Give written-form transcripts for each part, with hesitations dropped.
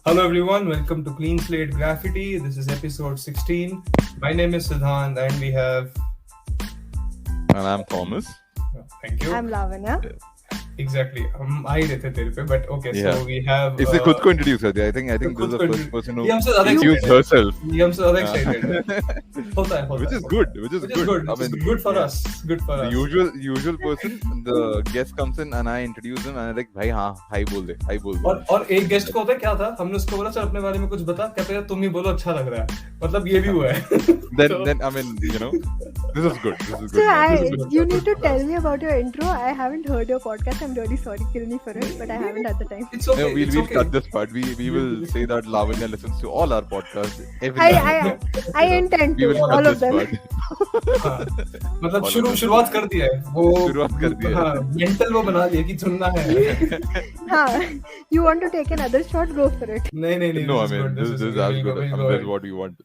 Hello everyone, welcome to Clean Slate Graffiti. This is episode 16. My name is Siddhant and we have... And I'm Thomas. Thank you. I'm Lavanya. Exactly. I did it, but okay, Yeah. so we have... इससे खुद को introduce करते हैं. I think this is खुद the को first person who ये हमसे ज़्यादा introduced excited herself. है. ये हमसे ज़्यादा excited है. होता है. Which is होता है. good. Which is good. I It's mean, good for yeah. us. Good for The us. usual person, the guest comes in and I introduce him and I'm like, भाई हाँ, hi बोल दे. और एक guest को होता है क्या था, हमने उसको बोला चल अपने बारे में कुछ बता, कहते हैं तुम ही बोलो अच्छा लग रहा है, मतलब ये भी हुआ है. Then I mean, you know, this is good. So you need to tell me about your intro. I haven't heard your podcast. I'm really sorry, kill me for it, but I haven't had the time. It's okay. No, we'll okay. cut this part. We will say that Lavanya listens to all our podcasts. I intend We to will all cut of this them. part. हाँ, मतलब शुरुआत कर दिया है वो. शुरुआत कर दिया है. हाँ, मेंटल वो बना लिया कि सुनना है. हाँ, you want to take another shot? Go for it. नहीं. No, I mean, this is as We'll good. go I mean, ahead. that's what we want.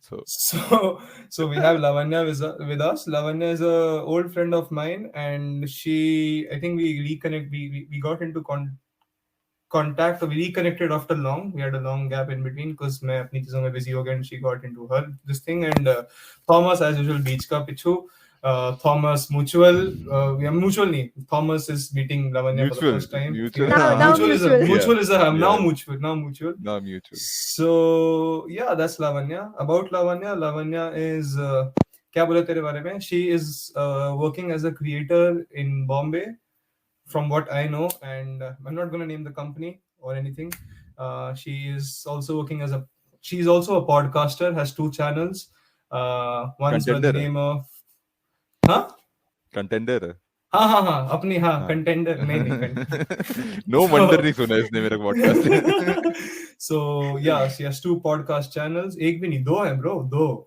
So we have Lavanya with us. Lavanya is a old friend of mine, and I think we reconnect. We got into contact. We reconnected after long. We had a long gap in between because मैं अपनी चीजों में busy हो गया and she got into her this thing. And Thomas, as usual, beach का पिछू. Thomas mutual. We are mutual नहीं. Thomas is meeting Lavanya for the first time. Mutual. Yeah, Now mutual is a Yeah. now mutual. No, mutual. So yeah, that's Lavanya. About Lavanya is क्या बोले तेरे बारे में? She is working as a creator in Bombay, from what I know, and I'm not gonna name the company or anything. She is also working she's also a podcaster, has 2 channels. One's by the Contender. name of Contender. हाँ अपनी contender नहीं No wonder नहीं सुना इसने मेरा podcast. So yeah, she has 2 podcast channels. एक भी नहीं, 2 हैं bro, 2.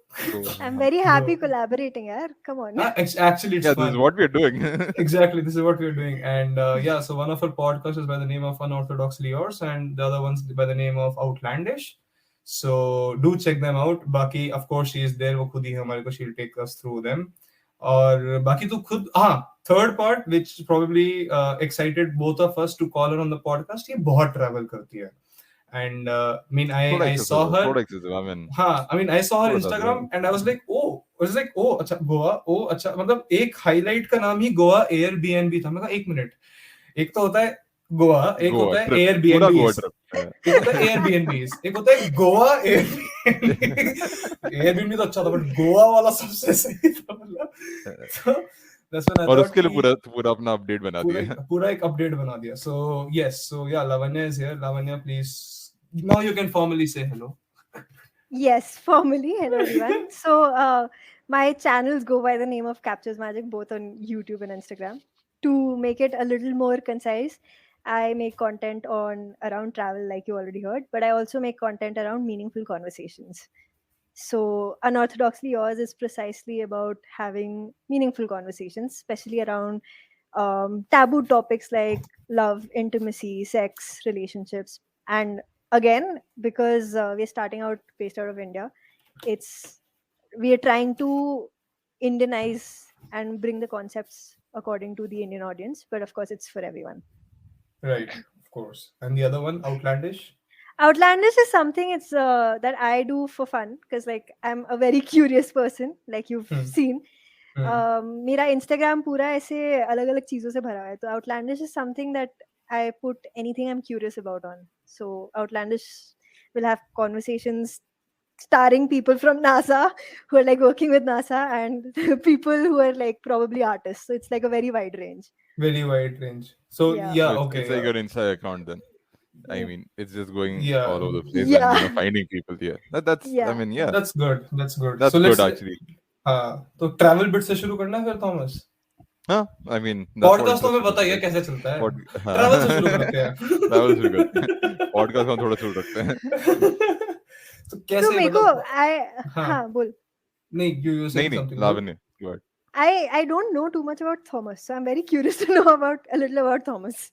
I'm very happy collaborating, yaar. Come on. Actually, it's Yeah, fun. this is what we're doing. Exactly, this is what we're doing. And yeah, so one of her podcasts is by the name of Unorthodoxly Yours, and the other one's by the name of Outlandish. So do check them out. Baki, of course, she is there. वो खुद ही है हमारे को, she'll take us through them. और बाकी तो खुद third part, which probably excited both of us to call her on the podcast. ये बहुत travel करती है. And I mean, I saw her. I mean, I saw her Instagram, and I was like, oh, अच्छा गोवा, अच्छा मतलब एक highlight का नाम ही गोवा Airbnb था. मैं कहा 1 मिनट, एक तो होता है गोवा, एक होता है Airbnb, एक होता है Airbnb, एक होता है गोवा Airbnb तो अच्छा था, but गोवा वाला सबसे सही था मतलब. और उसके लिए पूरा अपना अपडेट बना दिया, पूरा एक अपडेट बना दिया. So yes, so yeah, Lavanya is here. Lavanya, please, now you can formally say hello. Yes, formally. Hello, everyone. So my channels go by the name of Captures Magic, both on YouTube and Instagram. To make it a little more concise, I make content around travel, like you already heard, but I also make content around meaningful conversations. So Unorthodoxly Yours is precisely about having meaningful conversations, especially around taboo topics like love, intimacy, sex, relationships. And again, because we're starting out based out of India, we are trying to Indianize and bring the concepts according to the Indian audience, but of course it's for everyone. Right, of course. And the other one, Outlandish? Outlandish is something that I do for fun, because like I'm a very curious person, like you've seen. मेरा Instagram पूरा ऐसे अलग-अलग चीजों से भरा है. तो Outlandish is something that I put anything I'm curious about on. So Outlandish will have conversations starring people from NASA who are like working with NASA, and people who are like probably artists. So it's like a very wide range. Very wide range. So yeah, okay. It's like your Insta account then. I mean, it's just going all over the place and finding people here. That's I mean, yeah. That's good. That's good. That's good actually. तो travel bit से शुरू करना है फिर Thomas? I mean, podcast तो हमें बताइए कैसे चलता है. Travel से शुरू करते हैं. Travel से शुरू करते हैं. Podcast हम थोड़ा शुरू रखते हैं. तो कैसे मेरे को बोल. नहीं, you say something. Lavanya, go ahead. I don't know too much about Thomas, so I'm very curious to know a little about Thomas.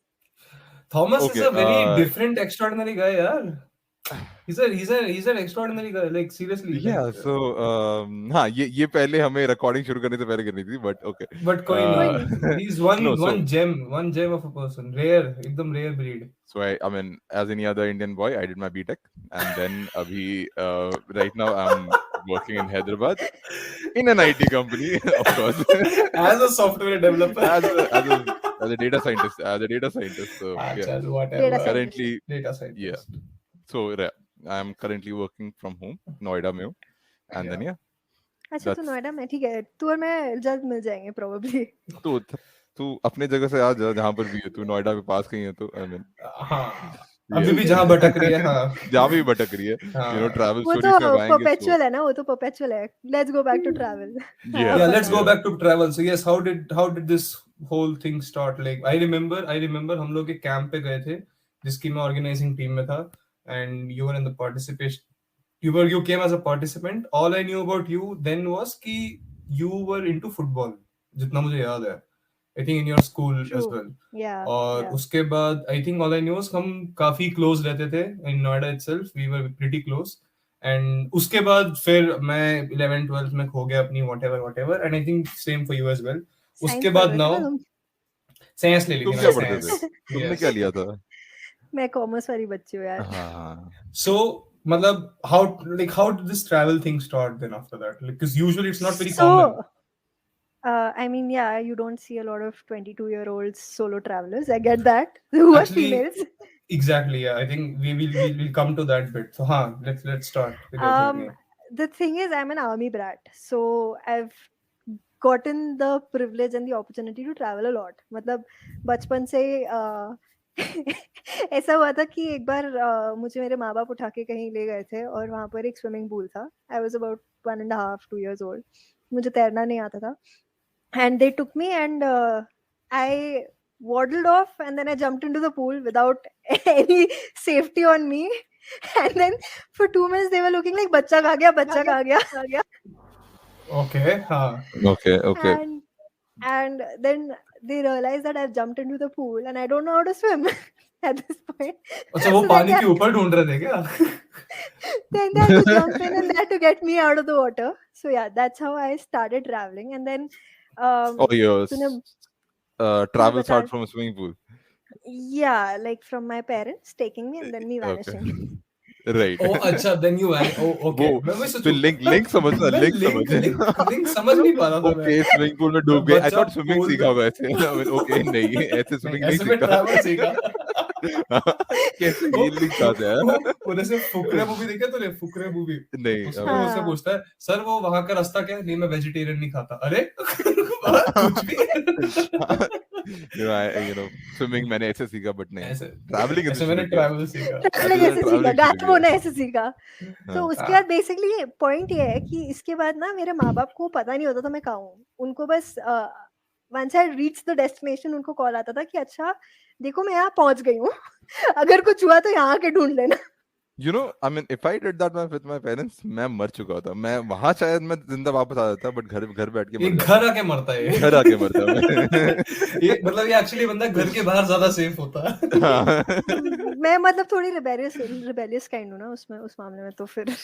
Thomas is a very different, extraordinary guy, yaar. He's an extraordinary guy, like seriously. Yeah, like, so हाँ ये पहले हमें recording शुरू करने से पहले करनी थी, but okay. But कोई नहीं. He's one No, so one gem of a person. Rare, एकदम rare breed. so I mean, as any other Indian boy, I did my B.Tech, and then abhi right now I'm working in Hyderabad in an IT company, of course, As a software developer. as a data scientist, So yeah, whatever. Data currently Data scientist. yeah. So yeah, I'm currently working from home, Noida में हूँ, and then yeah. अच्छा तो नोएडा में ठीक है, तू और मैं जल्द मिल जाएंगे probably. तू अपने जगह से आ जा जहाँ पर भी है, तू नोएडा में पास कहीं है तो I mean हाँ अभी भी जहाँ भटक रही है, हाँ जहाँ भी भटक रही है, you know, travel वो stories तो में आएंगे perpetual है ना, वो तो perpetual है. Let's go back to travel. Yeah, let's go back to travel. So yes, how did this whole thing start? Like I remember हम लोग के कैंप पे गए थे जिसकी मैं ऑर्गेनाइजिंग टीम में था, and you were in the participation. You came as a participant. All I knew about you then was कि you were into football, जितना मुझे याद है. I think in your school as well. Yeah. और उसके बाद I think all I knew was हम काफी close रहते थे in Noida itself. We were pretty close. And उसके बाद फिर मैं 11th 12th में खो गया अपनी whatever. And I think same for you as well. उसके बाद now साइंस ले ली थी. तुम क्या पढ़ते थे? तुमने क्या लिया था? मैं कॉमर्स वाली बच्ची हूँ यार. हाँ. So मतलब how did this travel thing start then after that? Because usually it's not very common. I mean, yeah, you don't see a lot of 22-year-olds solo travelers. I get that. Who are females. Exactly, yeah. I think we'll come to that bit. So, let's start. The thing is, I'm an army brat, so I've gotten the privilege and the opportunity to travel a lot. मतलब बचपन से ऐसा हुआ था कि एक बार मुझे मेरे माँ बाप उठा के कहीं ले गए थे और वहाँ पर एक स्विमिंग पूल था. I was about 1.5 2 years old. मुझे तैरना नहीं आता था. And they took me and I waddled off and then I jumped into the pool without any safety on me. And then for 2 minutes they were looking like bachcha kha gaya. Okay. Okay. And then they realized that I've jumped into the pool and I don't know how to swim at this point. अच्छा वो पानी के ऊपर ढूंढ रहे थे क्या? Then they had to jump in and they had to get me out of the water. So yeah, that's how I started traveling. And then travel started from a swimming pool. Yeah, like from my parents taking me and then me vanishing. Okay. Right. Oh, अच्छा, then you went. Oh, okay. तो link समझ नहीं पा रहा था मैं. Okay, swimming pool में डूब गए. I thought swimming सीखा वैसे. Okay, नहीं, ऐसे swimming नहीं सीखा. travel सीखा. कैसे ये लिंक आता है? वो जैसे फुकरे मूवी देखा तूने? फुकरे मूवी. नहीं. उसमें उससे पूछता है, सर वो वहाँ का रास्ता क्या है? नहीं मैं वेजिटेरियन नहीं खाता. अरे कुछ भी. You know, swimming मैंने ऐसे सीखा but नहीं. Traveling ऐसे मैंने travel सीखा. गाना बोलना ऐसे सीखा. तो उसके बाद बेसिकली पॉइंट ये है कि इसके बाद ना मेरे माँ बाप को पता नहीं होता था मैं कहाँ हूँ. उनको बस once I reached the destination उनको कॉल आता था कि अच्छा देखो मैं यहाँ पहुँच गई हूँ. अगर कुछ हुआ तो यहाँ के ढूंढ लेना. You know, I mean, if I did that with my parents, मैं मर चुका होता. मैं वहाँ शायद मैं जिंदा वापस आ जाता, but घर बैठ के घर आके मरता है. घर आके मरता है. ये मतलब ये एक्चुअली बंदा घर के बाहर ज्यादा सेफ होता है. मैं मतलब थोड़ी rebellious kind हूँ ना उस मामले में तो फिर.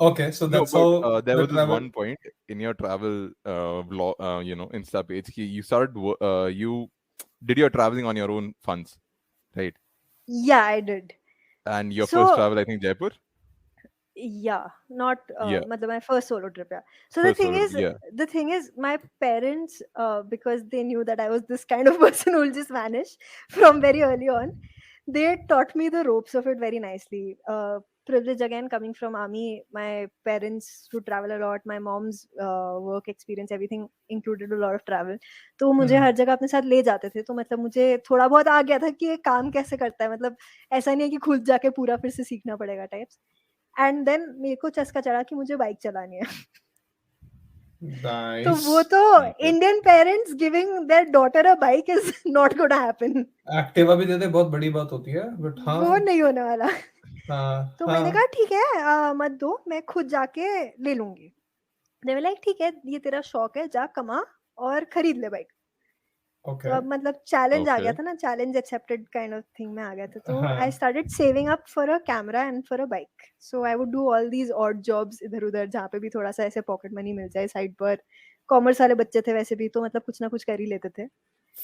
Okay, so that's how there was this one point in your travel vlog, you know, Insta page. You started, you did your traveling on your own funds, right? Yeah, I did. And your first travel, I think, Jaipur? Yeah, not मतलब my first solo trip. Yeah. So the thing is, my parents, because they knew that I was this kind of person who will just vanish from very early on, they taught me the ropes of it very nicely. Privilege again coming from army, my parents to travel a lot, my mom's work experience, everything included a lot of travel. तो मुझे हर जगह अपने साथ ले जाते थे, तो मतलब मुझे थोड़ा बहुत आ गया था कि ये काम कैसे करता है, मतलब ऐसा नहीं है कि खुद जाके पूरा फिर से सीखना पड़ेगा टाइप्स. एंड देन मेरे को चस्का चढ़ा कि मुझे बाइक चलानी है. Nice. तो वो तो Indian parents giving their daughter a bike is not gonna happen. Activa भी देते बहुत बड़ी बात होती है, बट हाँ वो नहीं होने वाला. तो मैंने कहा ठीक है मत दो, मैं खुद जाके ले लूंगी. दे वर लाइक ठीक है ये तेरा शौक है, जा कमा और खरीद ले बाइक. Okay. तो अब मतलब चैलेंज आ गया Okay. था ना, challenge accepted kind of thing में आ गया था, तो हाँ. I started saving up for a camera and for a bike. So I would do all these odd jobs इधर उधर जहाँ पे भी थोड़ा सा ऐसे पॉकेट मनी मिल जाए साइड पर. कॉमर्स वाले बच्चे थे वैसे भी, तो मतलब कुछ ना कुछ कर ही लेते थे.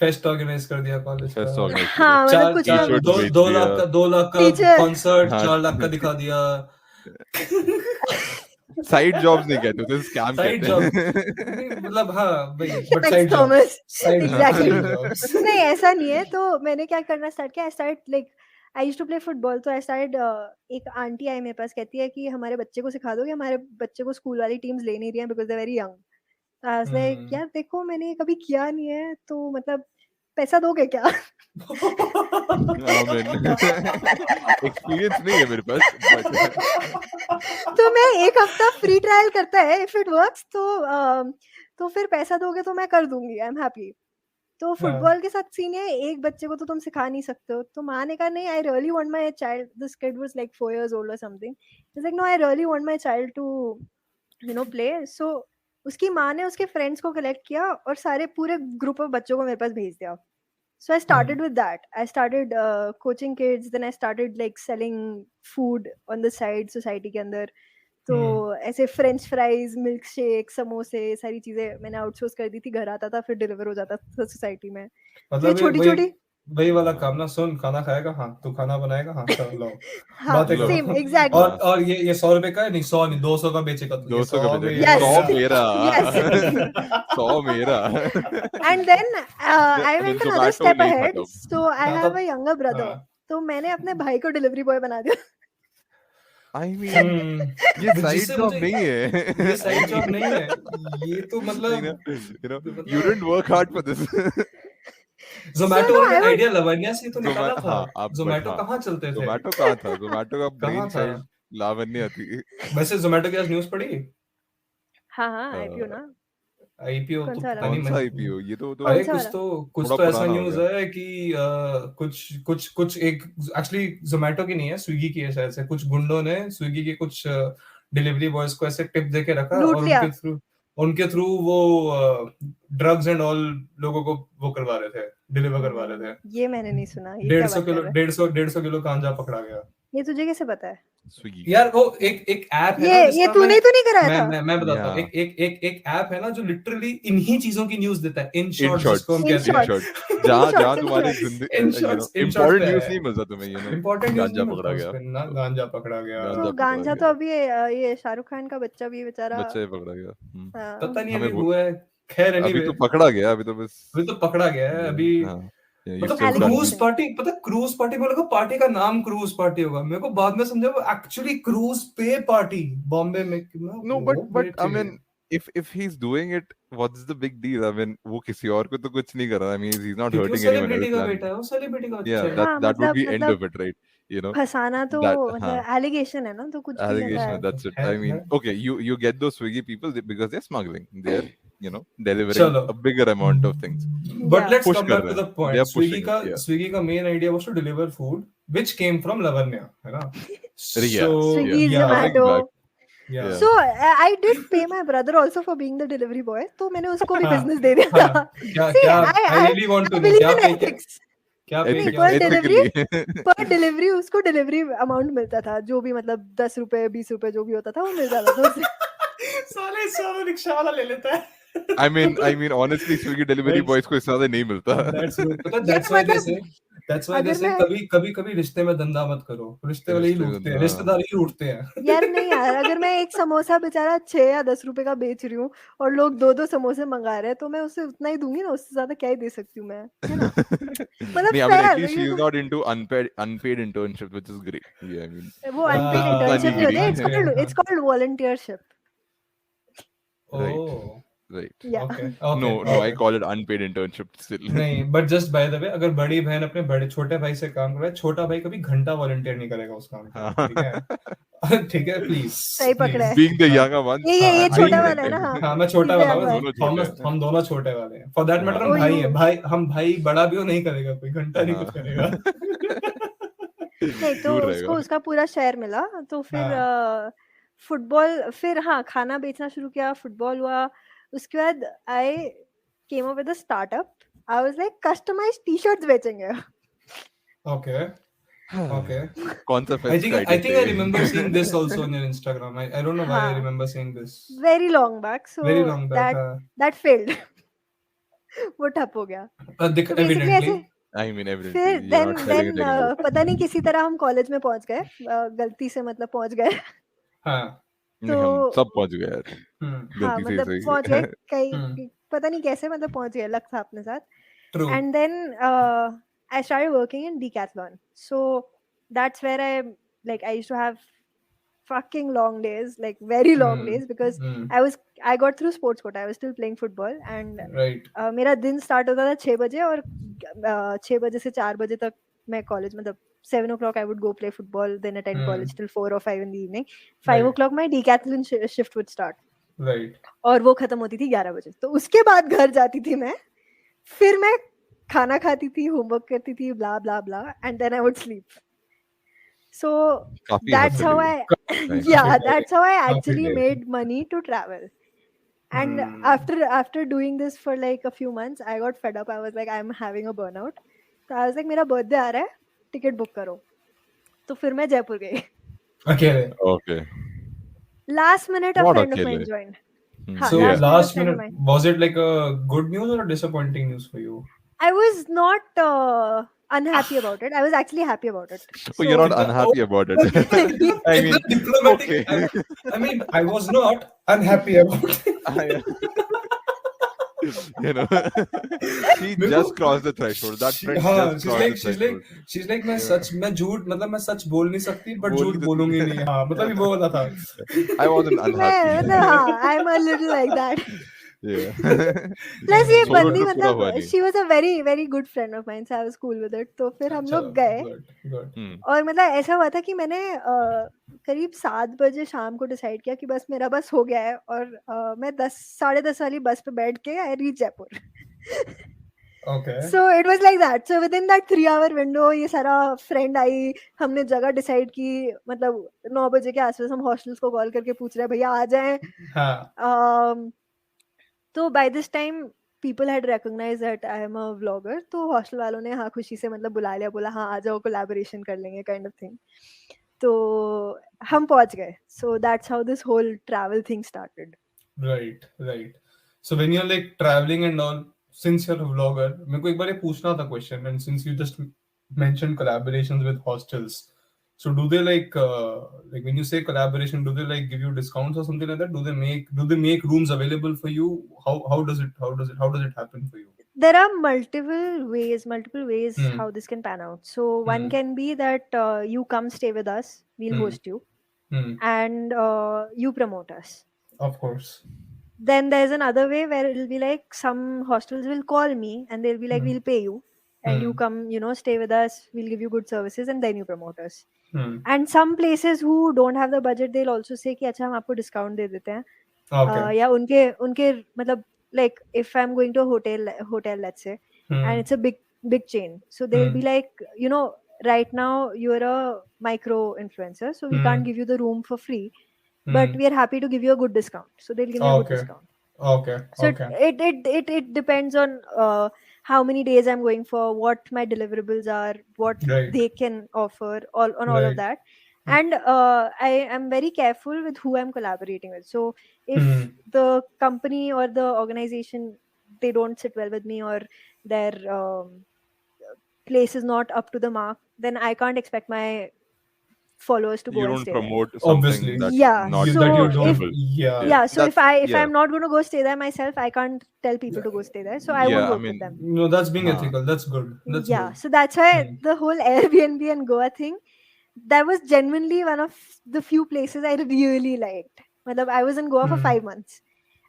फेस्ट ऑर्गेनाइज कर दिया कॉलेज Fest का. organize कर हाँ मतलब चार कुछ ना चार T-shirts कुछ. बेच 2 लाख दिया. का 2 लाख का टीचर. कॉन्सर्ट हाँ. 4 लाख का दिखा दिया. Side jobs नहीं कहते उसे, scam साइड कहते जॉब हैं. नहीं, मतलब हाँ भाई, but Thanks, side Thomas. Jobs, side Exactly. Jobs. नहीं ऐसा नहीं है. तो मैंने क्या करना स्टार्ट किया, I start like I used to play football. तो आई स्टार्ट, एक आंटी आई मेरे पास, कहती है कि हमारे बच्चे को सिखा दो कि हमारे बच्चे को स्कूल वाली टीम्स ले नहीं रही हैं because they very young. I was like यार देखो मैंने ये कभी किया नहीं है, तो मतलब पैसा दोगे क्या? Amen. Experience नहीं है मेरे पास, but तो मैं एक हफ्ता फ्री ट्रायल करता है, इफ इट वर्क्स तो फिर पैसा दोगे तो मैं कर दूंगी, आई एम हैप्पी. तो फुटबॉल के साथ सीन है, एक बच्चे को तो तुम सिखा नहीं सकते हो. तो माँ ने कहा नहीं, I really want my child, this kid was like 4 years old or something. He's like no, I really want my child to play. So उसकी माँ ने उसके फ्रेंड्स को कलेक्ट किया और सारे पूरे ग्रुप ऑफ बच्चों को मेरे पास भेज दिया. So I started with that. I started coaching kids, then I started like selling food on the side society के अंदर. तो ऐसे फ्रेंच फ्राइज, मिल्क शेक, समोसे, सारी चीजें मैंने आउटसोर्स कर दी थी. घर आता था फिर डिलीवर हो जाता था सोसाइटी में. मतलब छोटी छोटी वही वाला काम ना. सुन, खाना खाएगा, हाँ. तू खाना बनाएगा, हाँ. चलो लो. हाँ बातें करो. Same exactly. और ये 100 रुपए का है नहीं, 100 नहीं, 200 का बेचेगा तू. 200 का बजा. Yes. 100 मेरा. Yes. 100 मेरा. And then I went another Zomato step नहीं ahead. खत्म. So I have a younger brother. हाँ. तो मैंने अपने भाई को डिलीवरी बॉय बना दिया. I mean, ये साइड जॉब नहीं है. ये साइड जॉब नहीं है. ये तो मतलब you didn't work hard for this. Zomato So, no, का I would- आइडिया लवन्या से तो निकाला था. हाँ, Zomato हाँ. कहाँ चलते थे? Zomato कहाँ था? Zomato का कहाँ brain था? child लावण्य थी. वैसे Zomato की आज न्यूज़ पढ़ी? हाँ हाँ आईपीओ ना. आईपीओ कौन तो सा वाला? पता नहीं. कौन सा IPO? ये तो अरे सा कुछ थोड़ा तो ऐसा पुराना हो न्यूज़ गया. है कि कुछ एक एक्चुअली Zomato की नहीं है, स्विगी की है शायद से. कुछ गुंडों ने स्विगी के कुछ डिलीवरी बॉयज को ऐसे टिप देके रखा लूट और लिया. उनके थ्रू वो ड्रग्स एंड ऑल लोगों को वो करवा रहे थे, डिलीवर करवा रहे थे. ये मैंने नहीं सुना. ये क्या 150 बात कर किलो रहे हो? 150 किलो गांजा पकड़ा गया. ये तुझे कैसे पता है? Swiggy. यार वो एक ऐप है ना ये जिसका तूने तो नहीं कराया था? मैं बताता हूँ. Yeah. एक ऐप है ना जो लिटरली इन्हीं चीजों की न्यूज़ देता है. इन In शॉर्ट short, जिसको हम In कहते हैं. short. जहाँ In तुम्हारी shorts. जिंदगी In shorts important पे news है. नहीं मिलता तुम्हें, Important news गांजा नहीं पकड़ा मिलता गया. उस पे ना. गांजा पकड़ा गया. गांजा तो पकड़ा गांजा गया. तो अभी ये शाहरुख खान का बच्चा भी बेचारा. बच्चा ही पकड़ा गया. हाँ. पता नहीं हमें अभी वो- हुआ है. खैर अभी anyway, तो पकड़ा गया. अभी तो बस. अभी तो पकड़ा गया है अभी. हाँ. Yeah, you मतलब still Allegation. क्रूज पार्टी, पता क्रूज पार्टी में लगा पार्टी का नाम क्रूज पार्टी होगा. मेरे को बाद में समझा वो एक्चुअली क्रूज पे पार्टी बॉम्बे में. No, but I mean, if he's doing it, what's the big deal? I mean, वो किसी और को तो कुछ नहीं कर रहा. I mean, he's not क्योंकि वो hurting anyone सेलिब्रिटी का else. बेटा है, वो सेलिब्रिटी का Yeah, बच्चा है. हाँ, that would be end मतलब- of it, right? फंसाना तो that- मतलब हाँ. एलिगेशन है ना, तो कुछ भी रहता Allegation, है. that's it. है, I mean, है. okay, you get those Swiggy people because they're smuggling. They're delivering चलो. a bigger amount of things. But Yeah. let's Push come कर back to रहे the हैं. point. They are pushing it, yeah. Swiggy का main idea was to deliver food which came from Lavanya, है ना? Yeah. Swiggy, yeah, Zomato. yeah. Yeah. So I did pay my brother also for being the delivery boy. तो मैंने उसको भी हाँ, business दे दिया हाँ. था. क्या See, क्या I I really want to I know believe क्या in पे ethics. क्या पे Ethics, per क्या ethically. पर डिलीवरी उसको डिलीवरी अमाउंट मिलता था, जो भी मतलब 10 रुपए 20 रुपए जो भी होता था वो मिल जाता था उससे. साले साला रिक्शा वाला ले लेता है. I mean, honestly, Swiggy delivery boys को इससे ज्यादा नहीं मिलता. That's good. पता Yeah, that's why they मतलब say that's why they अगर say मैं कभी रिश्ते में धंधा मत करो. रिश्ते वाले ही रिश्ते में लूटते हैं, हाँ. रिश्तेदार ही लूटते हैं. यार नहीं यार, अगर मैं एक समोसा बेचारा 6 या 10 रुपए का बेच रही हूँ और लोग 2-2 समोसे मंगा रहे हैं, तो मैं उससे उतना ही दूंगी ना, उससे ज्यादा क्या ही दे सकती हूँ मैं, है ना? मतलब नहीं, I mean, at fair, least you she's know. not into unpaid internship, which is great. Yeah, I mean, वो अनपेड इंटर्नशिप नहीं होते, unpaid, it's called volunteership. Oh. right. Yeah. Okay. No, Okay. I call it unpaid internship still. नहीं, but just by the way, अगर बड़ी बहन अपने बड़े छोटे भाई से काम करवाए, छोटा भाई कभी घंटा वॉलंटियर नहीं करेगा उस काम का. ठीक है? ठीक है, प्लीज. सही पकड़ा है. Being the younger one. ये हाँ, छोटा being- वाला है ना. हाँ, मैं छोटा He's the वाला younger. हूँ. दोनों छोटे हैं. हम दोनों छोटे वाले हैं. For that matter, हम Oh, भाई you- हैं. हम भाई बड़ा भी हो नहीं करेगा कोई घंटा नहीं कुछ करेगा. नहीं तो दूर उसको रहेगा. उसका पूरा शेयर मिला, तो फिर फुटबॉल, फिर हाँ खाना बेचना शुरू किया, फुटबॉल हुआ. उसके बाद I came up with a startup. I was like, customized t-shirts बेचेंगे. Okay. Okay. कौन सा I फेस्ट think का I आइडिया think I चाहिए? remember seeing this also on your Instagram. I don't know why I हाँ. remember seeing this. Very long back. So Very long back. that failed. वो ठप हो गया. So basically Evidently. ऐसे I mean, evidently, फिर you're not selling it anymore. पता नहीं किसी तरह हम कॉलेज में पहुंच गए. गलती से मतलब पहुंच गए. हाँ. नहीं, हम तो सब पहुंच गए यार. Hmm. हाँ गलती से मतलब सही. पहुंच गए Hmm. कहीं पता नहीं कैसे मतलब पहुंच गए लक था अपने साथ. True. And then I started working in Decathlon. So that's where I used to have fucking long days, like very long Hmm. days, because Hmm. I got through sports quota. I was still playing football, and Right. मेरा दिन start होता था 6 बजे और 6 बजे से 4 बजे तक मैं कॉलेज मतलब 7 o'clock I would go play football, then attend college till 4 or 5 in the evening. 5 Right. o'clock my decathlon shift would start. Right. और वो खत्म होती थी 11 बजे. तो उसके बाद घर जाती थी मैं, फिर मैं खाना खाती थी, होमवर्क करती थी, blah blah blah, and then I would sleep. So काफी that's hustle how है. I yeah, that's how I actually tiring. made money to travel. And after doing this for like a few months, I got fed up. I was like, I'm having a burnout. So I was like, मेरा birthday आ रहा है, ticket book करो. तो फिर मैं जयपुर गई. अकेले. Okay. Last minute a Not friend of अकेले. mine joined. Hmm. So Yeah. last friend of minute, mine. was it like a good news or a disappointing news for you? I was not unhappy about it. I was actually happy about it. Oh, you're not unhappy about it. I mean, diplomatic. Okay. I mean, I was not unhappy about it. You know, she just crossed the threshold. That friend हाँ, just crossed the threshold. she's like मैं झूठ मतलब मैं सच बोल नहीं सकती but बोल झूठ नहीं बोलूंगी सकती. नहीं. हाँ मतलब ये वो वाला था. I wasn't unhappy. मतलब हाँ, I'm a little like that. Yeah. Plus ये So बंदी पूरा हुआ मतलब नहीं. she was a very very good friend of mine, so I was cool with it. तो फिर हम लोग गए Good. और मतलब ऐसा हुआ था कि मैंने करीब 7 बजे शाम को डिसाइड किया कि बस मेरा बस हो गया है और मैं 10 वाली बस पे बैठ के I reach Jaipur. Okay. So it was like that. So within that 3-hour window ये सारा फ्रेंड आई, हमने जगह डिसाइड की, मतलब 9 बजे के आसपास हम हॉस्टल्स को कॉल करके पूछ रहे हैं भैया आ जाएं. हाँ. तो by this time people had recognized that I am a vlogger. तो हॉस्टल वालों ने हाँ खुशी से मतलब बुला लिया, बोला हाँ आ जाओ कोलैबोरेशन कर लेंगे kind of thing. तो हम पहुंच गए. So that's how this whole travel thing started. Right. So when you're like traveling and all, since you're a vlogger, मेरे को एक बार ये पूछना था question, and since you just mentioned collaborations with hostels, so do they like when you say collaboration, do they like give you discounts or something like that? Do they make rooms available for you? How does it happen for you? There are multiple ways how this can pan out. So one can be that you come stay with us, we'll host you, and you promote us. Of course. Then there's another way where it'll be like some hostels will call me and they'll be like, we'll pay you and you come, stay with us, we'll give you good services and then you promote us. And some places who don't have the budget, they'll also say कि अच्छा हम आपको discount दे देते हैं. Okay. या उनके मतलब like if I'm going to a hotel let's say, and it's a big chain, so they'll be like, right now you're a micro influencer, so we can't give you the room for free, but we are happy to give you a good discount. So they'll give me a good discount. Okay. So it depends on how many days I'm going for, what my deliverables are, what they can offer, all of that. And I am very careful with who I'm collaborating with. So if the company or the organization, they don't sit well with me, or their place is not up to the mark, then I can't expect my followers to go and stay promote there. something Obviously. that's Yeah, not so that you if- don't. So if That's- I'm not going to go stay there myself, I can't tell people to go stay there, so I Yeah, won't I work mean, with them. No, that's being Huh. ethical. That's good. That's good. So that's why the whole Airbnb and Goa thing, that was genuinely one of the few places I really liked. Matlab, I was in Goa for 5 months,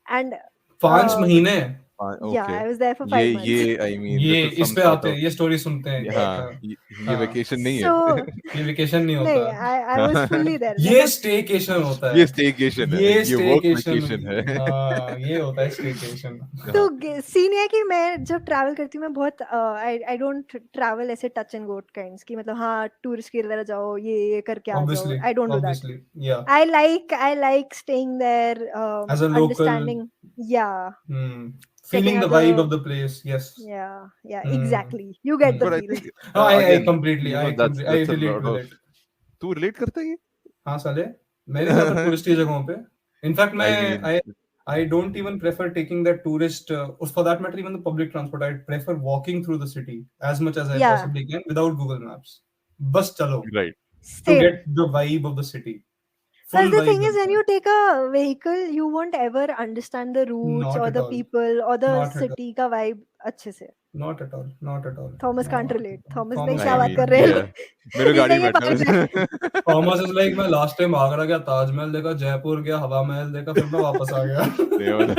and 5 महीने. yeah, okay. I was there for 5 months. ये I mean, ये this is इस some पे sort आते हैं, of- ये story सुनते हैं. हाँ, ये हाँ. वेकेशन नहीं है. So ये वेकेशन नहीं नहीं, होता. I was fully there. ये स्टेकेशन होता है. ये staycation है. ये ये work staycation vacation है. हाँ, ये होता है स्टेकेशन. तो सीन है कि मैं जब ट्रैवल करती हूँ मैं बहुत आई डोंट ट्रैवल ऐसे टच एंड गोट काइंड्स की, मतलब हाँ टूरिस्ट की तरह जाओ ये करके आ जाओ. I don't do that. Obviously, yeah. I like staying there, As a local. understanding. Yeah. feeling setting the up vibe of the place. Yes. Yeah, Hmm. exactly. You get the But I feeling. think No, I again, completely, you know, I that's a relate lot with of. it. तू relate करता है ये? हाँ साले, मैं नहीं जाता touristy जगहों पे. In fact, I mean, I don't even prefer taking that tourist, or for that matter, even the public transport. I prefer walking through the city as much as I Yeah, possibly can without Google Maps. Bus chalo right. to same. get the vibe of the city. Plus, Full the vibe thing is, when मिलता है. you take a vehicle, you won't ever understand the routes Not or at the all. people or the Not at all. city का vibe अच्छे से. Not at all. Not at all. Thomas No. can't relate. Thomas भाई Thomas I क्या बात mean, कर रहे yeah. हैं? मेरे गाड़ी इसलिए ये में बैठा vibe है. है. Thomas is like, मैं लास्ट टाइम आगरा गया, ताजमहल देखा, जयपुर गया, हवा महल देखा, फिर मैं वापस आ गया. नहीं मतलब,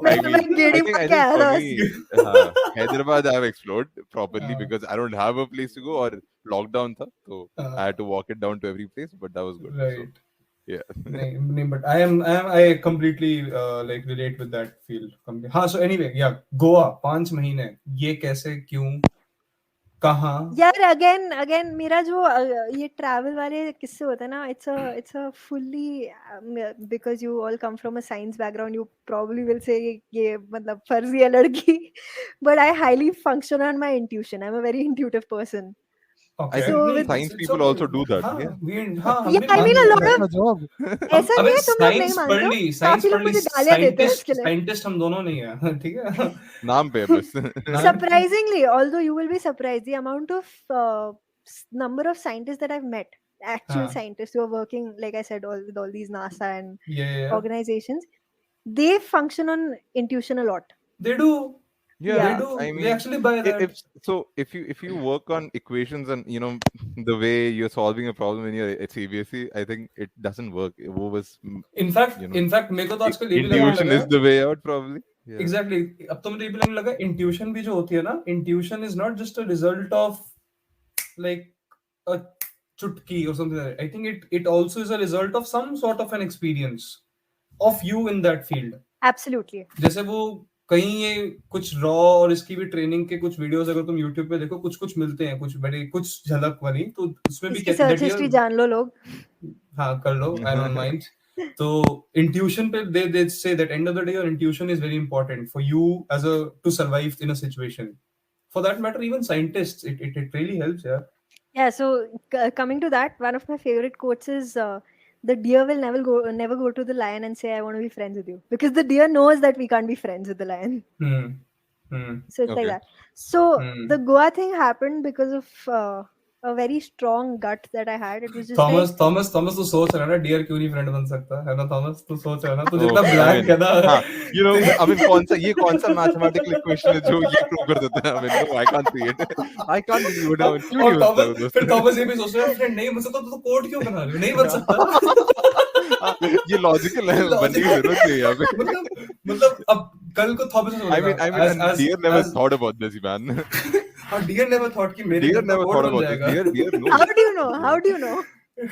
मैं I तो mean, भाई गेड़ी मार I के think आया for था me, बस. Hyderabad I have explored properly हाँ, because I don't have a place to go or lockdown था, so I had to walk it down to every place, but that was good. So right. yeah. नहीं, but I completely like relate with that feel. हाँ, so anyway, yeah, Goa 5 महीने, ये कैसे, क्यों, कहाँ? यार again मेरा जो ये ट्रैवल वाले किस्से होते हैं ना, it's a fully because you all come from a science background, you probably will say ये मतलब फर्जी है लड़की, but I highly function on my intuition. I'm a very intuitive person. I Okay, think So नहीं, with science it's people okay. also do that. हाँ, Yeah. हाँ, हम yeah, भी I mean a मानते lot हैं. of job. ऐसा नहीं अबे है तुम लोग नहीं साइंस मानते पढ़ हो, ली, साइंस काफी पढ़ लोग ली, मुझे गालियां देते हैं इसके लिए. साइंटिस्ट हम दोनों नहीं है, ठीक है. नाम पे है बस. Surprisingly, although you will be surprised, the amount of number of scientists that I've met, actual हाँ, scientists who are working, like I said, with all these NASA and yeah, organizations, they function on intuition a lot. they do. Yeah, They Yeah. do. I They mean, actually buy that. if you work on equations and you know the way you're solving a problem in your CBSE, I think it doesn't work. वो बस In fact, you know मेरे को तो आजकल ये भी लगने intuition लगा is the way out probably. Yeah. Exactly. अब तो मुझे ये भी लगने लगा, intuition भी जो होती है ना, intuition is not just a result of like a chutki or something like that. I think it also is a result of some sort of an experience of you in that field. Absolutely. जैसे वो कहीं ये कुछ raw और इसकी भी training के कुछ वीडियोस अगर तुम YouTube पे देखो, कुछ मिलते हैं, कुछ बड़े कुछ झलक वाली, तो उसमें भी इसकी सर्च हिस्ट्री जान लो लोग. हाँ कर लो, I don't mind. तो intuition पे they say that end of the day your intuition is very important for you as a to survive in a situation. For that matter, even scientists, it really helps, yeah. Yeah, so coming to that, one of my favorite quotes is the deer will never go to the lion and say I want to be friends with you, because the deer knows that we can't be friends with the lion. So it's like Okay. that. So the Goa thing happened because of a very strong gut that I had. It was just Thomas तू सोच रहा है ना, dear क्यों नहीं friend बन सकता है ना? थॉमस तू सोच रहा है ना, तू Oh, जितना I ब्लैक mean, है ना. हाँ, you know, I mean, कौन सा mathematical equation है जो ये prove कर देता है? I mean, no, I can't see it. I can't believe it. क्यों नहीं और बन सकता थॉमस, फिर थॉमस ये भी सोच रहा है, फ्रेंड नहीं बन सकता तो कोड क्यों बना रहे हो? नहीं बन सकता. ये लॉजिकल है, बनने की जरूरत नहीं है यहाँ पे. मतलब अब कल को Thomas I mean, and Deer never thought about this, man. Deer never thought कि मेरे Deer घर का never कोड thought बन about this. जाएगा. Deer knows. how do you know? How do you know?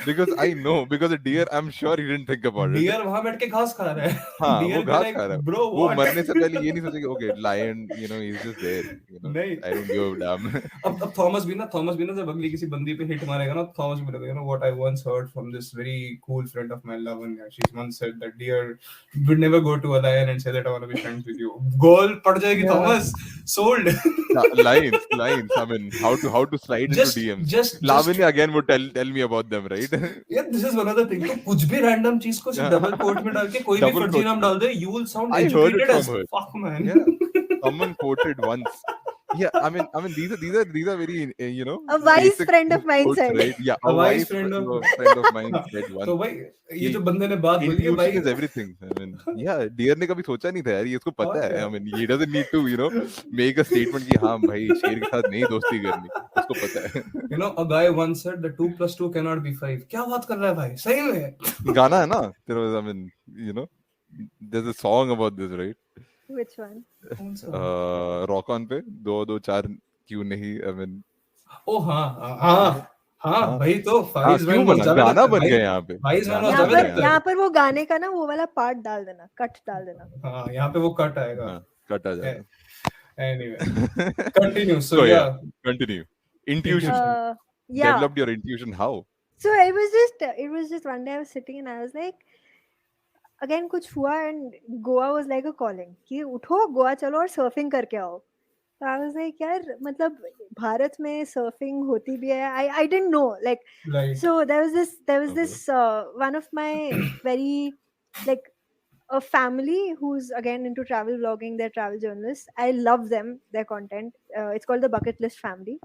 Because I know, because a deer, I'm sure he didn't think about it. Dear वहां बैठ के घास खा रहा है. हाँ, Deer वो be घास like, खा रहा है. bro, वो what? मरने से पहले ये नहीं सोचेगा, okay, lion, you know, he's just there. You know, नहीं. I don't give a damn. अब थॉमस भी ना जब अगली किसी बंदी पे हिट मारेगा ना, थॉमस भी बोलेगा, you know what I once heard from this very cool friend of mine, Lavanya. She once said that deer would never go to a lion and say that I want to be friends with you. Goal पड़ जाएगी Thomas. Sold. Lines. I mean, how to slide into DMs. Just Lavanya again would tell me about them, right? yeah, this is one other thing. तो कुछ भी random चीज को सिर्फ double coat में डाल के कोई भी Double फर्जी quote. नाम डाल दे, you will sound I heard it educated as from her. fuck, man. Yeah, someone quoted once. Yeah, I mean, these are very you know, A wise basic friend of mine quotes, said. right? Yeah, A wise friend friend of mine said once. तो भाई ये जो बंदे ने बात बोली है Intuition भाई, is everything. I mean, yeah, Deer ने कभी सोचा नहीं था यार, ये इसको पता है. I mean, he doesn't need to, you know, make a statement कि हाँ भाई शेर के साथ नहीं दोस्ती करनी. उसको पता है. you know, a guy once said that 2 + 2 cannot be 5. क्या बात कर रहा है भाई? सही में? गाना है ना? There was, I mean, you know, there's a song about this, right? Which one? Rock on पे 2 2 4 क्यों नहीं? I mean, ओ हाँ भाई, तो फाइज क्यों बना? गाना बन गया यहाँ पे. फाइज मैन गाना बन गया. यहाँ पर वो गाने का ना वो वाला पार्ट डाल देना, कट डाल देना. हाँ, यहाँ पे वो कट आएगा. हाँ, कट आ जाएगा. Anyway, continue. So So yeah, continue. Intuition. Yeah. Developed your intuition how? So it was just one day I was sitting and I was like, again कुछ हुआ and Goa was like a calling कि उठो गोवा चलो और surfing करके आओ. So I was like यार मतलब भारत में सर्फिंग होती भी है. I didn't know like. Right. So there was this one of my very like a family who's again into travel vlogging. They're travel journalists. I love them, their content. It's called the Bucket List Family,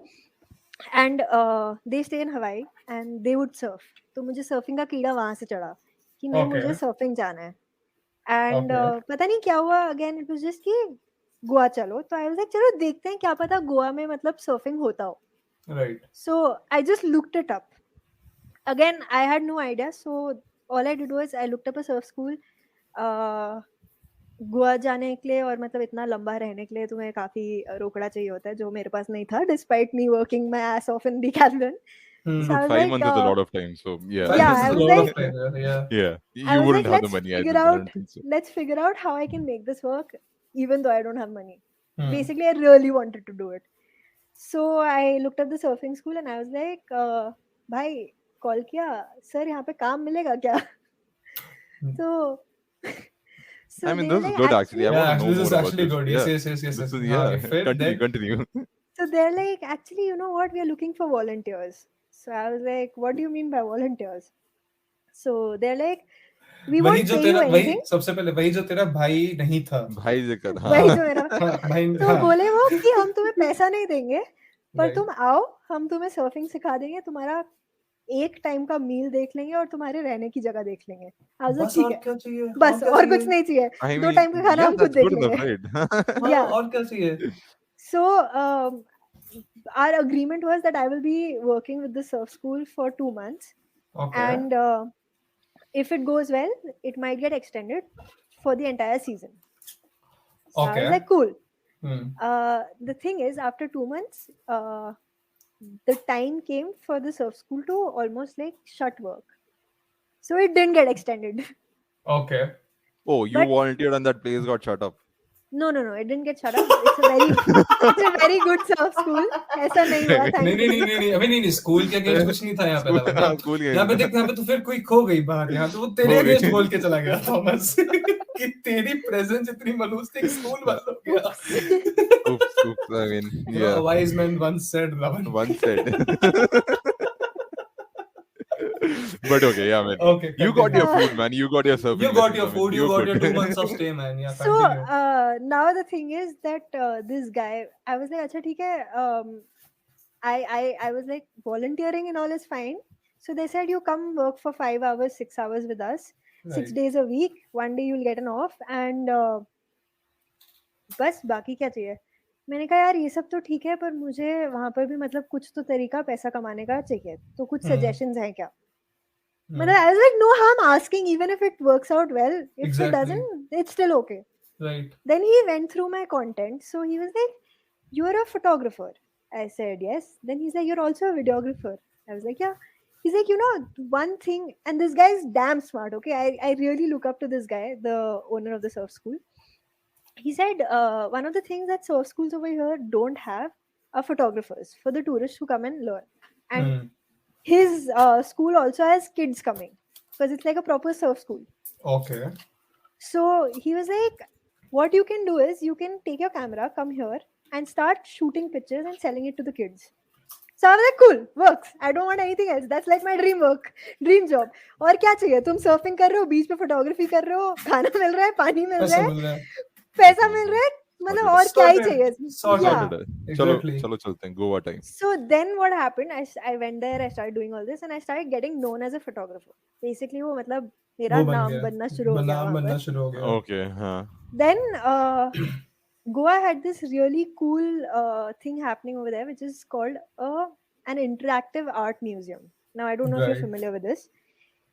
and they stay in Hawaii and they would surf. तो मुझे surfing का कीड़ा वहां से चढ़ा कि नहीं Okay. मुझे सर्फिंग जाना है. And Okay. पता नहीं क्या हुआ, अगेन इट वाज जस्ट कि गोवा चलो. तो आई वाज लाइक चलो देखते हैं, क्या पता गोवा में मतलब सर्फिंग होता हो. Right. So I just looked it up. Again, I had no idea. So all I did was I looked up a surf school. Goa जाने के लिए और मतलब इतना लंबा रहने के लिए तुम्हें काफी रोकड़ा चाहिए होता है, जो मेरे पास नहीं था, despite me working my S of in Decathlon. Hmm. So I was 5 like, months is a lot of time. So yeah. 5 Yeah, months I is a was lot like- of time. Yeah. Yeah. I You was wouldn't like, have the let's money. I figure don't out, think so. let's figure out how I can make this work, even though I don't have money. Hmm. Basically, I really wanted to do it. So I looked up the surfing school and I was like, भाई call किया, sir यहाँ पे काम मिलेगा क्या? Hmm. So I mean, they this were is like, good actually. I Yeah, want to know this is more about actually this. good. Yeah. Yes. This is, हाँ, yeah. फिर Continue, then- continue. So they're like, actually, you know what? We are looking for volunteers. So I was like, what do you mean by volunteers? So they're like, we वही won't जो pay you तेरा वही anything. सबसे पहले वही जो तेरा भाई नहीं था. भाई जिक्र. वही जो मेरा हाँ, भाई. तो हाँ. बोले वो कि हम तुम्हें पैसा नहीं देंगे, पर Right. तुम आओ, हम तुम्हें सर्फिंग सिखा देंगे, तुम्हारा एक टाइम का मील देख लेंगे और तुम्हारे रहने की जगह देख लेंगे. I was like, बस ठीक और है, क्या चाहिए? बस क्या और कुछ चाहिए? नहीं चाहिए, I 2 mean, टाइम का खाना yeah, हम खुद that's देख good enough, लेंगे. right? हाँ, Yeah. और क्या चाहिए? So our agreement was that I will be working with the surf school for 2 months, Okay. and if it goes well, it might get extended for the entire season. So I Okay. was like, cool. Hmm. The thing is, after 2 months, the time came for the surf school to almost like shut work. So it didn't get extended. Okay. Oh, you But- volunteered and that place got shut up. No, it didn't get shut up. It's a very good surf school. ऐसा नहीं हुआ, नहीं thank you. नहीं अभी नहीं school के against कुछ नहीं था यहाँ पे. School- यहाँ school के यहाँ पे against. देख, यहाँ पे तो फिर कोई खो गई बाहर. यहाँ तो वो तेरे खो गई. अगेंस्ट बोल के चला गया थॉमस कि तेरी प्रेजेंस इतनी मलूस थी कि स्कूल बंद हो गया. Oops. I mean, You know, a yeah. wise man once said, Ravan. One said. But okay, yeah, man. Okay. You got your continue. food, man. You got your surfing. You got lessons, your I mean, food. You you're got your good. 2 months of stay, man. Yeah. So Continue. now the thing is that this guy, I was like, अच्छा ठीक है. I was like, volunteering and all is fine. So they said you come work for 5 hours, 6 hours with us, 6 Right. days a week. One day you'll get an off, and बस बाकी क्या चाहिए. मैंने कहा यार ये सब तो ठीक है, पर मुझे वहां पर भी मतलब कुछ तो तरीका पैसा कमाने का चाहिए. तो कुछ सजेशंस हैं क्या? मतलब I was like, no harm asking, even if it works out well. If Exactly. it doesn't, it's still okay. Right. Then he went through my content. So he was like, you're a photographer. I said, yes. Then he's like, you're also a videographer. I was like, yeah. He's like, you know, one thing, and this guy is damn smart, okay? I really look up to this guy, the owner of the surf school. He said, one of the things that surf schools over here don't have are photographers for the tourists who come and learn. And Hmm. his school also has kids coming because it's like a proper surf school. Okay. So he was like, what you can do is you can take your camera, come here and start shooting pictures and selling it to the kids. So I was like, cool, works. I don't want anything else. That's like my dream job. और क्या चाहिए? तुम surfing कर रहे हो, बीच पे photography कर रहे हो, खाना मिल रहा है, पानी मिल रहा पैसा है, मिल रहा है. पैसा मिल रहा है, मतलब और क्या ही Sorted. चाहिए? Sorted. Yeah. Sorted. Exactly. Chalo chalte hain. Goa time. So then what happened? I went there, I started doing all this, and I started getting known as a photographer. Basically वो मतलब मेरा वो बन नाम गया. बनना शुरू हो गया नाम वहाँ बनना पर. शुरू हो गया. Okay, huh. Then Goa had this really cool thing happening over there, which is called an interactive art museum. Now I don't know if you're Right. familiar with this.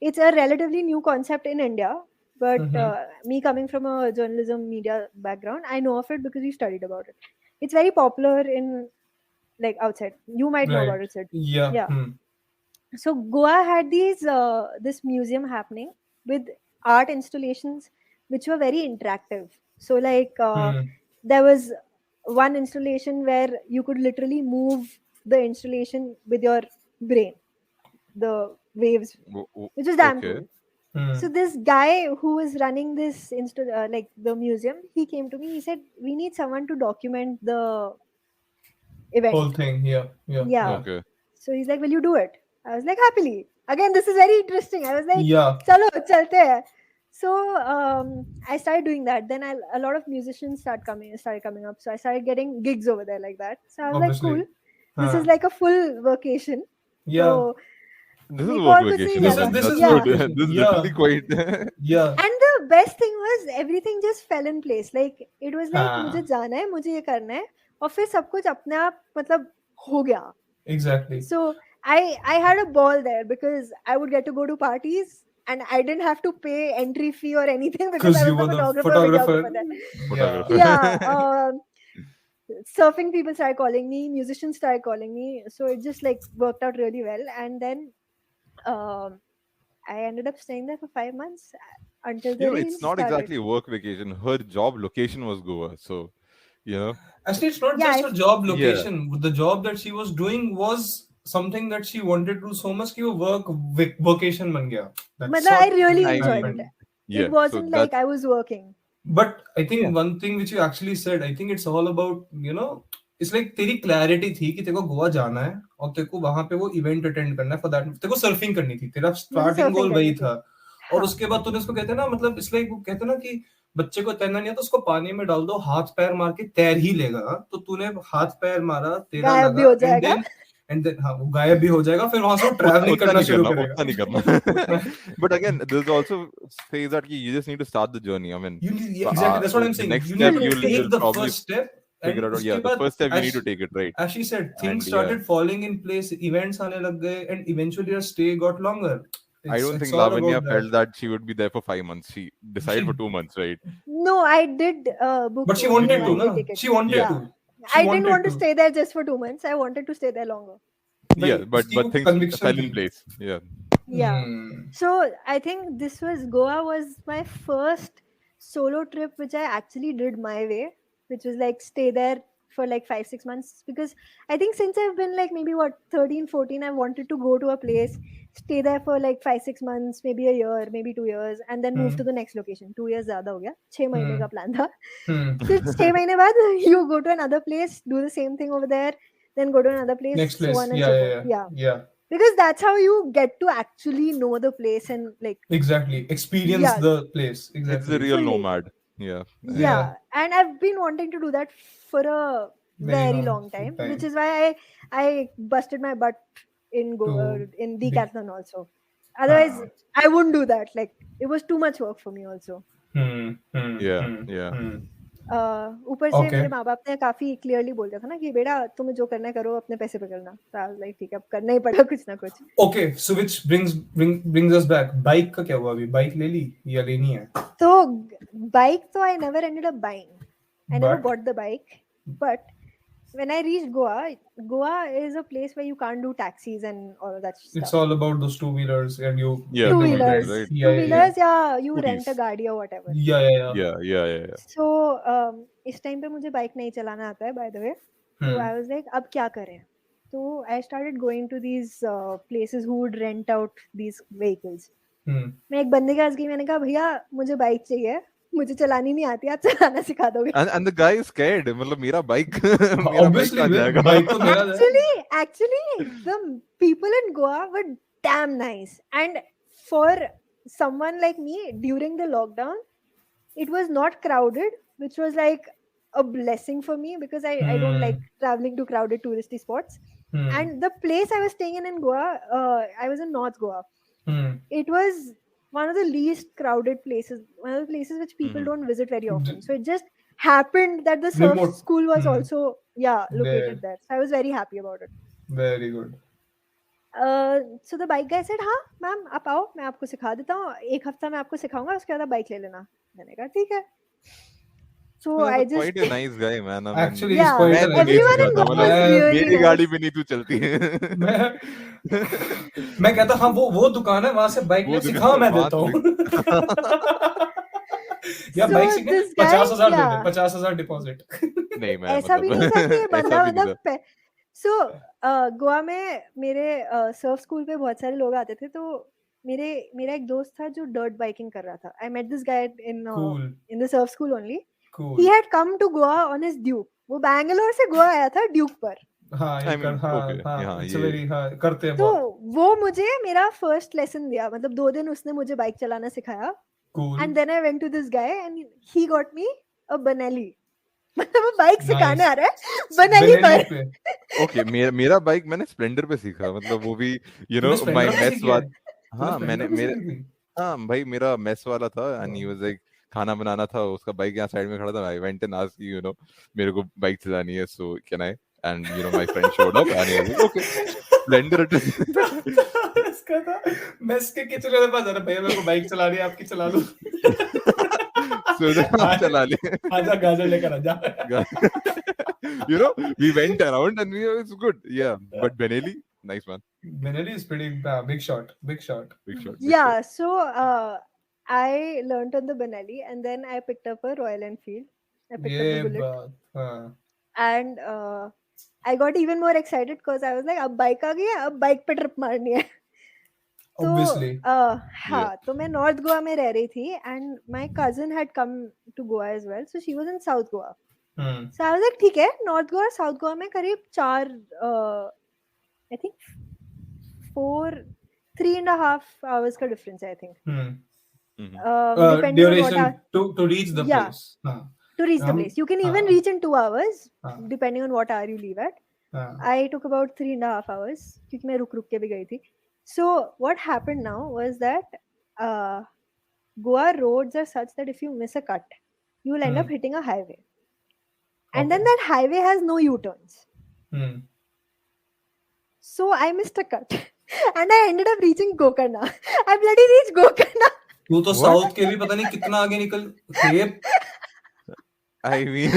It's a relatively new concept in India, but me coming from a journalism media background, I know of it because we studied about it. It's very popular in like outside. You might know about Right. it, Sid. Yeah. Yeah. Hmm. So Goa had this museum happening with art installations which were very interactive. So like Hmm. there was one installation where you could literally move the installation with your brain, the waves, which is damn Okay. cool. So this guy who was running this like the museum, he came to me. He said, "We need someone to document the event." Whole thing. Yeah. Yeah. Okay. So he's like, "Will you do it?" I was like, "Happily." Again, this is very interesting. I was like, Yeah. "Chalo, chalte hai." So I started doing that. Then a lot of musicians started coming up. So I started getting gigs over there like that. So I was Obviously. like, "Cool. This is like a full vacation." Yeah. So This is मेरे को work और कुछ नहीं vacation. This लगा. is this is Yeah. work good. vacation. This is Yeah. literally quite. Yeah. And the best thing was everything just fell in place. Like it was like हाँ. मुझे जाना है, मुझे ये करना है, और फिर सब कुछ अपने आप मतलब हो गया. Exactly. So I had a ball there because I would get to go to parties and I didn't have to pay entry fee or anything because I Because was you were the the photographer. photographer. There. Yeah. Yeah. Surfing people started calling me, musicians started calling me, so it just like worked out really well. And then I ended up staying there for 5 months until the You know, reels it's not started. exactly a work vacation. Her job location was Goa, so you know. Actually, it's not Yeah, just I- her job Yeah. location. The job that she was doing was something that she wanted to do so much कि वो work vocation बन गया. That's Matlab, I what really I enjoyed mean, it. Yeah. It wasn't so like that's I was working. But I think Yeah. one thing which you actually said, I think it's all about, it's like तेरी clarity थी कि तेरे को गोवा जाना है और तेरे को वहां पे वो event attend करना है for that. तेरे को surfing करनी थी. तेरा starting surfing goal वही करनी थी. था. और हाँ. उसके बाद तूने उसको कहते हैं ना, मतलब it's like वो कहते हैं ना कि बच्चे को तैरना नहीं आता, उसको पानी में डाल दो, हाथ पैर मार के तैर ही लेगा. तो तूने हाथ पैर मारा, तेरा गायब भी लगा, हो जाएगा. and then हाँ वो गायब भी हो जाएगा, फिर वहां से वो ट्रैवलिंग उतना करना नहीं शुरू करना, करेगा. उतना नहीं करना. But again, there's also says that you just need to start the journey. I mean, Exactly, that's what I'm the saying. next You step need to you'll take the probably first step. figure And out. Yeah, उसके the बाद first step you as need to take it right. As she said, things And, started falling in place, events आने लग गए, and eventually her stay got longer. I don't It's think all Lavanya about felt that she would be there for 5 months. She decided She- for 2 months, right? No, I did book. But she wanted to, one-way na? ticket. She wanted Yeah. to. She I didn't wanted want to stay there just for 2 months. I wanted to stay there longer. Yeah, but उसकी वो things conviction fell in थी. place. Yeah. Yeah. Hmm. So I think Goa was my first solo trip which I actually did my way, which was like stay there for like 5-6 months, because I think since I've been like maybe 13-14, I wanted to go to a place, stay there for like 5-6 months, maybe a year, maybe 2 years, and then move to the next location. 2 years ज़्यादा हो गया, 6 महीने का plan था. फिर 6 महीने बाद you go to another place, do the same thing over there, then go to another place, Next place. so on and Yeah, so yeah, forth. yeah. Because that's how you get to actually know the place and like Exactly. Experience Yeah. the place. Exactly. It's the real Fully. nomad. Yeah. yeah. And I've been wanting to do that for a very long time, which is why I busted my butt in in decathlon also. Otherwise I wouldn't do that. Like it was too much work for me also. Yeah. ऊपर से Okay. मेरे माँ बाप ने काफी clearly बोल दिया था ना कि बेटा तुम्हें जो करना है करो, अपने पैसे पे करना. So I was like ठीक है, अब करना ही पड़ा कुछ ना कुछ. Okay, so which brings us back. Bike का क्या हुआ अभी? Bike ले ली या लेनी है? So bike, so I never ended up buying. I never But- bought the bike. But when I reached Goa is a place where you can't do taxis and all of that stuff. It's all about those two-wheelers and you. Yeah, Two-wheelers. right. Two-wheelers, yeah, you Scooties. rent a गाड़ी or whatever. Yeah. So इस time पे मुझे bike नहीं चलाना आता है, by the way. So I was like, अब क्या करें? So I started going to these places who would rent out these vehicles. मैं एक बंदे के पास गई, मैंने कहा भैया मुझे बाइक चाहिए, मुझे चलानी नहीं आती, आप चलाना सिखा दोगे? And the guy is scared. मतलब मेरा bike Obviously, bike तो मेरा है. Actually, the people in Goa were damn nice. And for someone like me, during the lockdown, it was not crowded, which was like a blessing for me because I don't like traveling to crowded touristy spots. And the place I was staying in Goa, I was in North Goa. It was one of the least crowded places, one of the places which people don't visit very often. So it just happened that the surf Remote. school was also located there. So I was very happy about it. Very good. So the bike guy said, हाँ ma'am आप आओ, मैं आपको सिखा देता हूँ, 1 हफ्ता मैं आपको सिखाऊंगा, उसके बाद आप बाइक ले लेना. मैंने कहा ठीक है. So I just quite a nice guy, man. I mean, Actually, Yeah, he's quite a nice everyone in guy. Goa was really मेरी nice. गाड़ी भी नहीं तू चलती. मैं कहता हाँ वो दुकान है, वहां से बाइक ले, सिखा मैं देता हूँ. या So बाइक सीखने this guy, 50,000 they they, yeah. 50,000 deposit. नहीं मैं ऐसा भी नहीं था कि ये बंदा ऐसा भी नहीं मतलब so गोवा में मेरे सर्फ स्कूल पे बहुत सारे लोग आते थे, तो मेरा एक दोस्त था जो डर्ट बाइकिंग कर रहा था. I met this guy Cool. in the surf school only. Cool. He had come to Goa on his Duke. वो बैंगलोर से गोवा आया था ड्यूक पर. हाँ I ये mean, कर हाँ okay, हाँ yeah, it's a ये very हाँ करते हैं तो बहुत. वो मुझे मेरा फर्स्ट लेसन दिया. मतलब 2 दिन उसने मुझे बाइक चलाना सिखाया. Cool. And then I went to this guy and he got me a Benelli. मतलब वो बाइक Nice. सिखाने आ रहा है Benelli Benelli पर. पे. ओके मेरा बाइक मैंने स्प्लेंडर पे सीखा मतलब वो भी यू नो तूने माय Splendor पे मेस सीखी है? वाला तूने हाँ Splendor मैंने पे मेरे सीखी थी? हाँ भाई मेरा मेस वाला था एंड ही वाज लाइक खाना बनाना था उसका बाइक यहाँ साइड में खड़ा था I went and asked you know मेरे को बाइक चलानी है so can I and you know my friend showed up and he was like okay Splendor इसका था मेस के किचन वाले पास अरे भैया मेरे को बाइक चलानी है आपकी चला लो. सो आप चला ले आजा गाजर लेकर आजा. you know we went around and it's good yeah but Benelli nice man Benelli is pretty big shot. big shot big Yeah, shot. so I learned on the Benelli and then I picked up a Royal Enfield. I picked up ये the Bullet बात हाँ. and I got even more excited because I was like अब bike आ गई है अब bike पे trip मारनी है. तो Obviously. हाँ तो मैं नॉर्थ गोवा में रह रही थी and my cousin had come to Goa as well, so she was in South Goa. So I was like ठीक है नॉर्थ गोवा और साउथ गोवा में करीब 4 I think 3.5 hours का difference है I think. Depending on what Duration to reach the Yeah. place. हाँ. to reach the हम- place. You can even हाँ. reach in 2 hours हाँ. depending on what hour you leave at. हाँ. I took about 3.5 hours क्योंकि मैं रुक के भी गई थी. So what happened now was that Goa roads are such that if you miss a cut, you will end up hitting a highway. And then Okay. that highway has no U-turns. So I missed a cut. And I ended up reaching Gokarna. I bloody reached Gokarna. तू तो What? South के भी पता नहीं कितना आगे निकल थे. I mean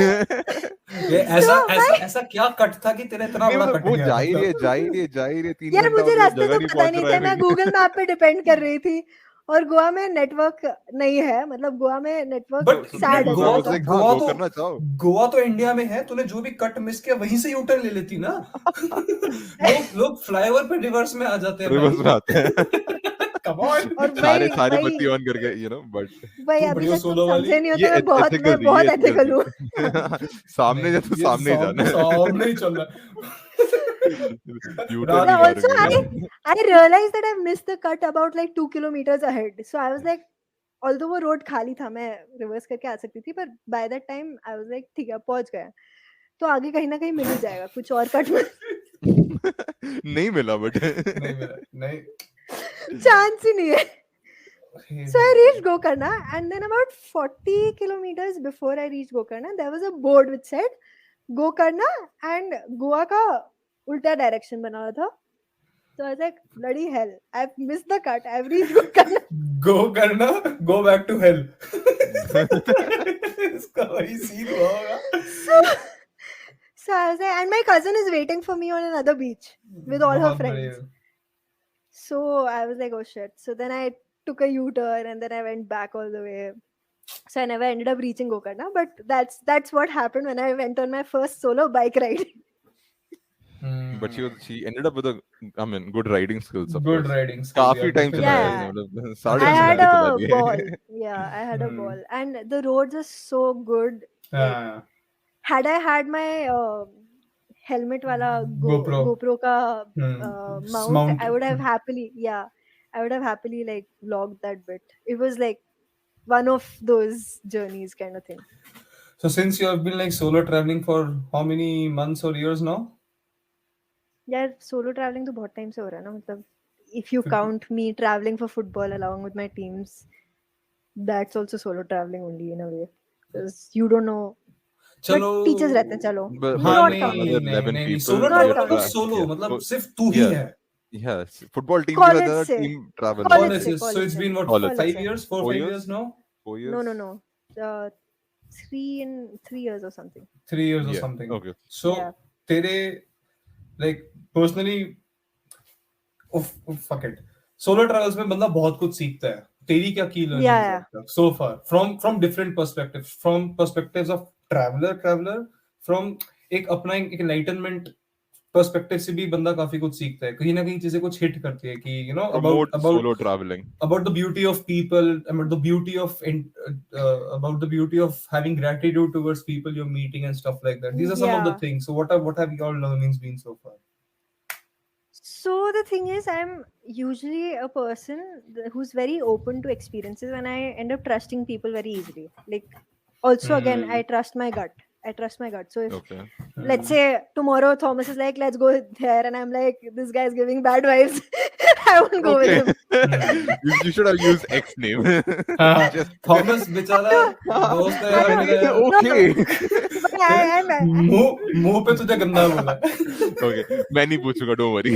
ये ऐसा क्या कट था कि तेरा इतना नहीं बड़ा मतलब कट वो गया. जा ही रही है मतलब 3 यार घंटा मुझे हो गया, रास्ते जगह तो नहीं पता पहुंच नहीं रहा थे. है मैं लेकिन गूगल मैप पे डिपेंड कर रही थी और गोवा में नेटवर्क नहीं है. मतलब गोवा में नेटवर्क But सैड है. गोवा थोड़ा तो- सा. हाँ, go करना चाहो गोवा तो इंडिया में है. तूने जो भी कट मिस किया वहीं से यूटर्न ले लेती ना. लोग फ्लाईओवर पे रिवर्स में आ जाते हैं. रिवर्स में आते हैं Come on. और सारे वही बत्ती ऑन करके यू नो बट भाई तू अभी बढ़िया तक तुम solo वाली. समझे नहीं हो ये तो मैं बहुत एथिकल हूँ. सामने जा तो ये सामने ही जाना है सामने ही चल रहा U-turn Yeah, नहीं also मारेंगे I realized that I've missed the cut about like 2 kilometers ahead. So I was like, although वो रोड खाली था मैं रिवर्स करके आ सकती थी पर by that time I was like ठीक है पहुंच गया. तो आगे कहीं ना कहीं मिल ही जाएगा कुछ और कट में. नहीं मिला बट नहीं मेरा नहीं. चांस ही नहीं है. So I reached Gokarna and then about 40 kilometers before I reached Gokarna there was a board which said Gokarna and Goa का उल्टा डायरेक्शन बना हुआ था. So I was like bloody hell I've missed the cut. I've reached Gokarna. Go करना go back to hell. इसका वही scene होगा. So I was like, and my cousin is waiting for me on another beach with all her बहुत friends. बढ़िया. So I was like, oh shit. So then I took a U-turn and then I went back all the way. So I never ended up reaching Gokarna, but that's what happened when I went on my first solo bike ride. but she ended up with a I mean good riding skills of Good course. riding skills. काफी time बिल्कुल. चलाया Yeah. इसने मतलब साढ़े I तीन had घंटे a चला दिए ball. Yeah, I had a ball. And the roads are so good. हाँ. Had I had my helmet wala GoPro ka mount, Mount. I would have happily like vlogged that bit. It was like one of those journeys kind of thing. So since you have been like solo traveling for how many months or years now? यार solo traveling तो बहुत time से हो रहा है ना. मतलब if you count me traveling for football along with my teams, that's also solo traveling only in a way because you don't know. चलो. But teachers रहते हैं चलो. But हाँ not नहीं count. another नहीं 11 नहीं people solo Not travel count. मतलब solo Yeah. मतलब सिर्फ तू ही Yeah. है. yes football team College के से. साथ team travel College College से, years. So college it's से. been what College 5 से. years, 4 4 5 years? years now. 4 years No. 3 years or something. 3 years or Yeah. something. Okay. So Yeah. तेरे like personally fuck it. Solo travels में बंदा बहुत कुछ सीखता है. तेरी क्या key learnings Yeah, है yeah. अब तक so far from different perspectives, from perspectives of traveler, from एक अपना एक enlightenment पर्सपेक्टिव से भी बंदा काफी कुछ सीखता है, कहीं ना कहीं चीजें कुछ हिट करती है कि you know Promote about solo traveling. about the beauty of people, about the beauty of about the beauty of having gratitude towards people you're meeting and stuff like that. These are some of the Yeah. things. So what have your learnings been so far? So the thing is, I'm usually a person who's very open to experiences, and I end up trusting people very easily. Like, also again, I trust my gut. So if Okay. let's say tomorrow Thomas is like, let's go there, and I'm like, this guy's giving bad vibes, I won't go with Okay. him. You should have used X name. हाँ, Just Thomas बेचारा दोस्त है यार मेरा यार। okay. But I'm मुंह पे तुझे गंदा बोला। Okay. मैं नहीं पूछूंगा, don't worry.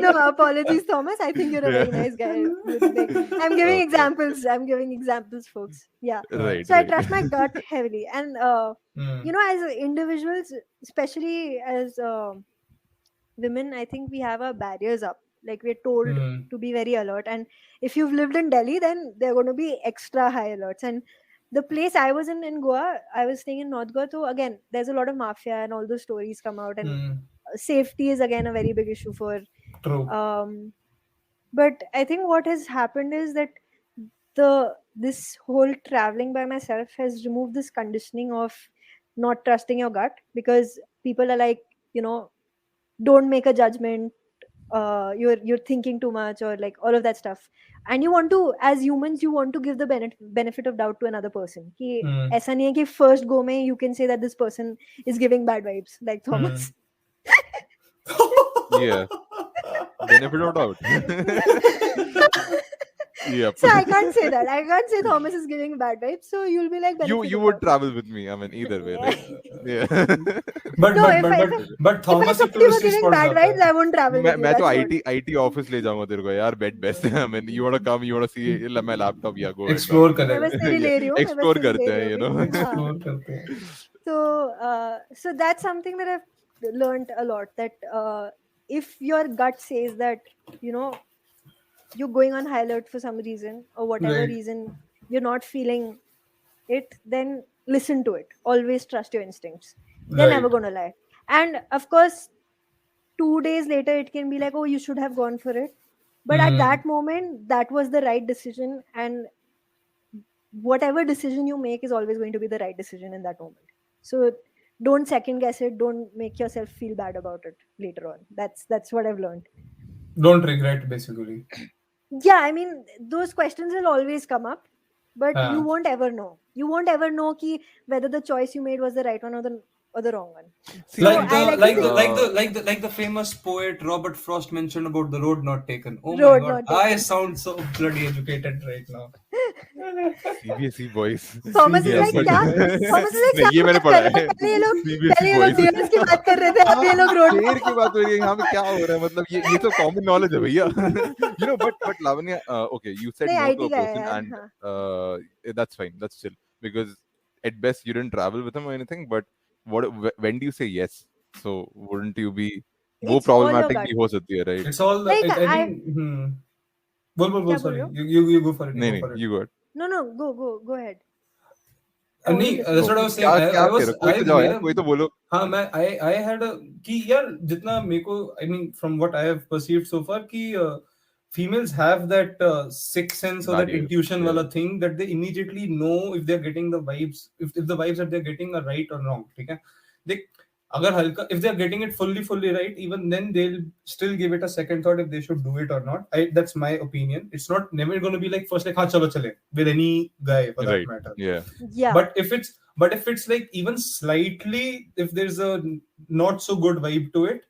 no apologies, Thomas. I think you're a very Yeah. nice guy. Like, I'm giving Okay. examples. I'm giving examples, folks. Yeah. Right. So I right. trust my gut heavily, and you know, as individuals, especially as women, I think we have our barriers up. Like, we're told to be very alert, and if you've lived in Delhi, then they're going to be extra high alerts. And the place I was in Goa, I was staying in North Goa. So again, there's a lot of mafia, and all those stories come out, and safety is again a very big issue for True. but I think what has happened is that this whole traveling by myself has removed this conditioning of not trusting your gut, because people are like, you know, don't make a judgment, you're thinking too much, or like all of that stuff. And you want to, as humans, you want to give the benefit of doubt to another person कि ऐसा नहीं है कि first go में you can say that this person is giving bad vibes, like Thomas. Yeah. Benefit of doubt. Yep. So I can't say that. I can't say Thomas is giving bad vibes. So you'll be like, You benefit of would doubt. travel with me. I mean, either way, right? Yeah. But No, but if but I- but If I Thomas thought you were giving bad vibes, I won't travel with you. मैं तो That's what. IT office ले जाऊंगा तेरे को यार, bed best है। I mean, you wanna come, you wanna see my laptop, yeah, go ahead. Explore मैं करेगा। बस तेरी ले रही हूँ, मैं बस Explore तेरी ले करते रही हैं, you हूँ know. अभी। हाँ। एक्सप्लोर करते हैं। So that's something that I've learned a lot, that if your gut says that, you know, you're going on high alert for some reason, or whatever Right. reason you're not feeling it, then listen to it. Always trust your instincts. They're Right. never going to lie. And of course, 2 days later it can be like, oh, you should have gone for it, but at that moment that was the right decision, and whatever decision you make is always going to be the right decision in that moment. So don't second guess it, don't make yourself feel bad about it later on. That's what I've learned. Don't regret, basically. Yeah, I mean, those questions will always come up, but Ah. you won't ever know. You won't ever know ki whether the choice you made was the right one or the wrong one. See, Like I the like to like the famous poet Robert Frost mentioned about the road not taken. Oh my Road god, not taken. I sound so bloody educated right now. CBSE boys. Thomas is Yeah, like but- क्या? Thomas is like नहीं, ये क्या मैंने बात पढ़ा कर रहे है। हैं? पहले ये लोग CBSE boys. deers की बात कर रहे थे, अब ये लोग रोड शेर की बात हो रही है, यहाँ पे क्या हो रहा है? मतलब ये तो कॉमन नॉलेज है भैया। You know, but Lavanya, okay, you said नहीं, no to IT a का है person, यार, and हाँ. that's fine, that's chill, because at best you didn't travel with him or anything. But when do you say yes? So wouldn't you be वो It's all your problematic gut. भी हो सकती है, right? It's all the, Like, I I- think. बोल क्या sorry. बोल You go for it. नहीं go for नहीं, it. you got. No, go ahead. नहीं, that's what I was saying. क्या I क्या was, कह रहे हो? कोई I तो जाओ made यार, a- कोई तो बोलो। हाँ, मैं I had a कि यार जितना मेरे को, I mean, from what I have perceived so far कि females have that sixth sense or that Barriers, intuition yeah. वाला thing that they immediately know if they're getting the vibes, if the vibes that they're getting are right or wrong. ठीक है, देख अगर हल्का, if they're getting it fully right, even then they'll still give it a second thought if they should do it or not. That's my opinion. It's not never going to be like first like हाँ चलो चले with any guy for that Right. matter. Yeah. But if it's like even slightly, if there's a not so good vibe to it,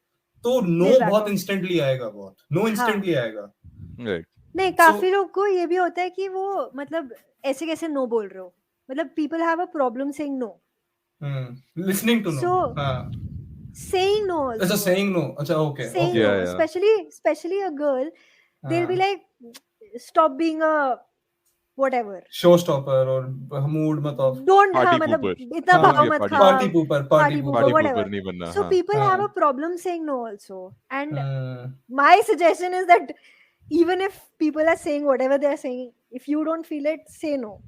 तो no They'll back बहुत off. instantly आएगा, बहुत no instantly आएगा. Right. नहीं, काफी लोग को ये भी होता है कि वो मतलब ऐसे कैसे नो बोल रहे हो, मतलब people have a problem saying no. Listening to no. So- हाँ. Saying no also. It's a saying no. अच्छा, okay. Saying okay. no, Yeah. especially a girl, they'll be हाँ. like, stop being a whatever. Showstopper और mood मत off. Don't Party हाँ, मतलब pooper. इतना हाँ, भाव yeah, मत party खा. Party pooper. Party pooper, Party whatever. pooper नहीं बनना। So हाँ. people हाँ. have a problem saying no also. And Hmm. my suggestion is that even if people are saying whatever they are saying, if you don't feel it, say no.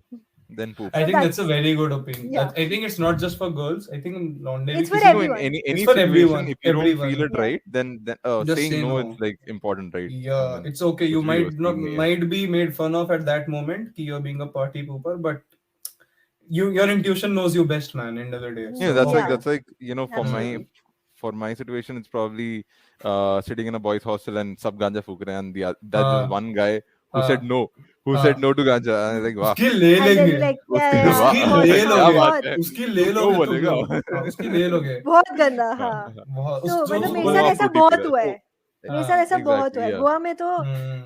then poop. I So think that's a that's- very good opinion. yeah. I think it's not just for girls. I think in laundry It's for किसी को- everyone. In any It's for situation, everyone, if you don't everyone. feel it Yeah. right, then Just saying say no no. is like important, right? Yeah, I mean, it's okay. You कुछ भी हो, might not saying नहीं है. might be made fun of at that moment कि you're being a party pooper, but your intuition knows you best, man. End of the day. Yeah, So, that's like Absolutely. for my situation, it's probably sitting in a boys' hostel and sub ganja fook rahe hain, and there's this one guy who said no, to ganja. And I was like, wow. उसकी ले And then लेंगे you're like, उसकी yeah, उसकी yeah, ले हाँ, लोगे बहुत उसकी ले वो लोगे तुम बोलेगा। लोग हाँ, उसकी ले लोगे बहुत गंदा, हाँ. बहुत तो मतलब उसको मेरे वो साथ वहाँ ऐसा fruity बहुत पी हुआ रहा है. है। मेरे साथ ऐसा बहुत exactly, हुआ है. yeah.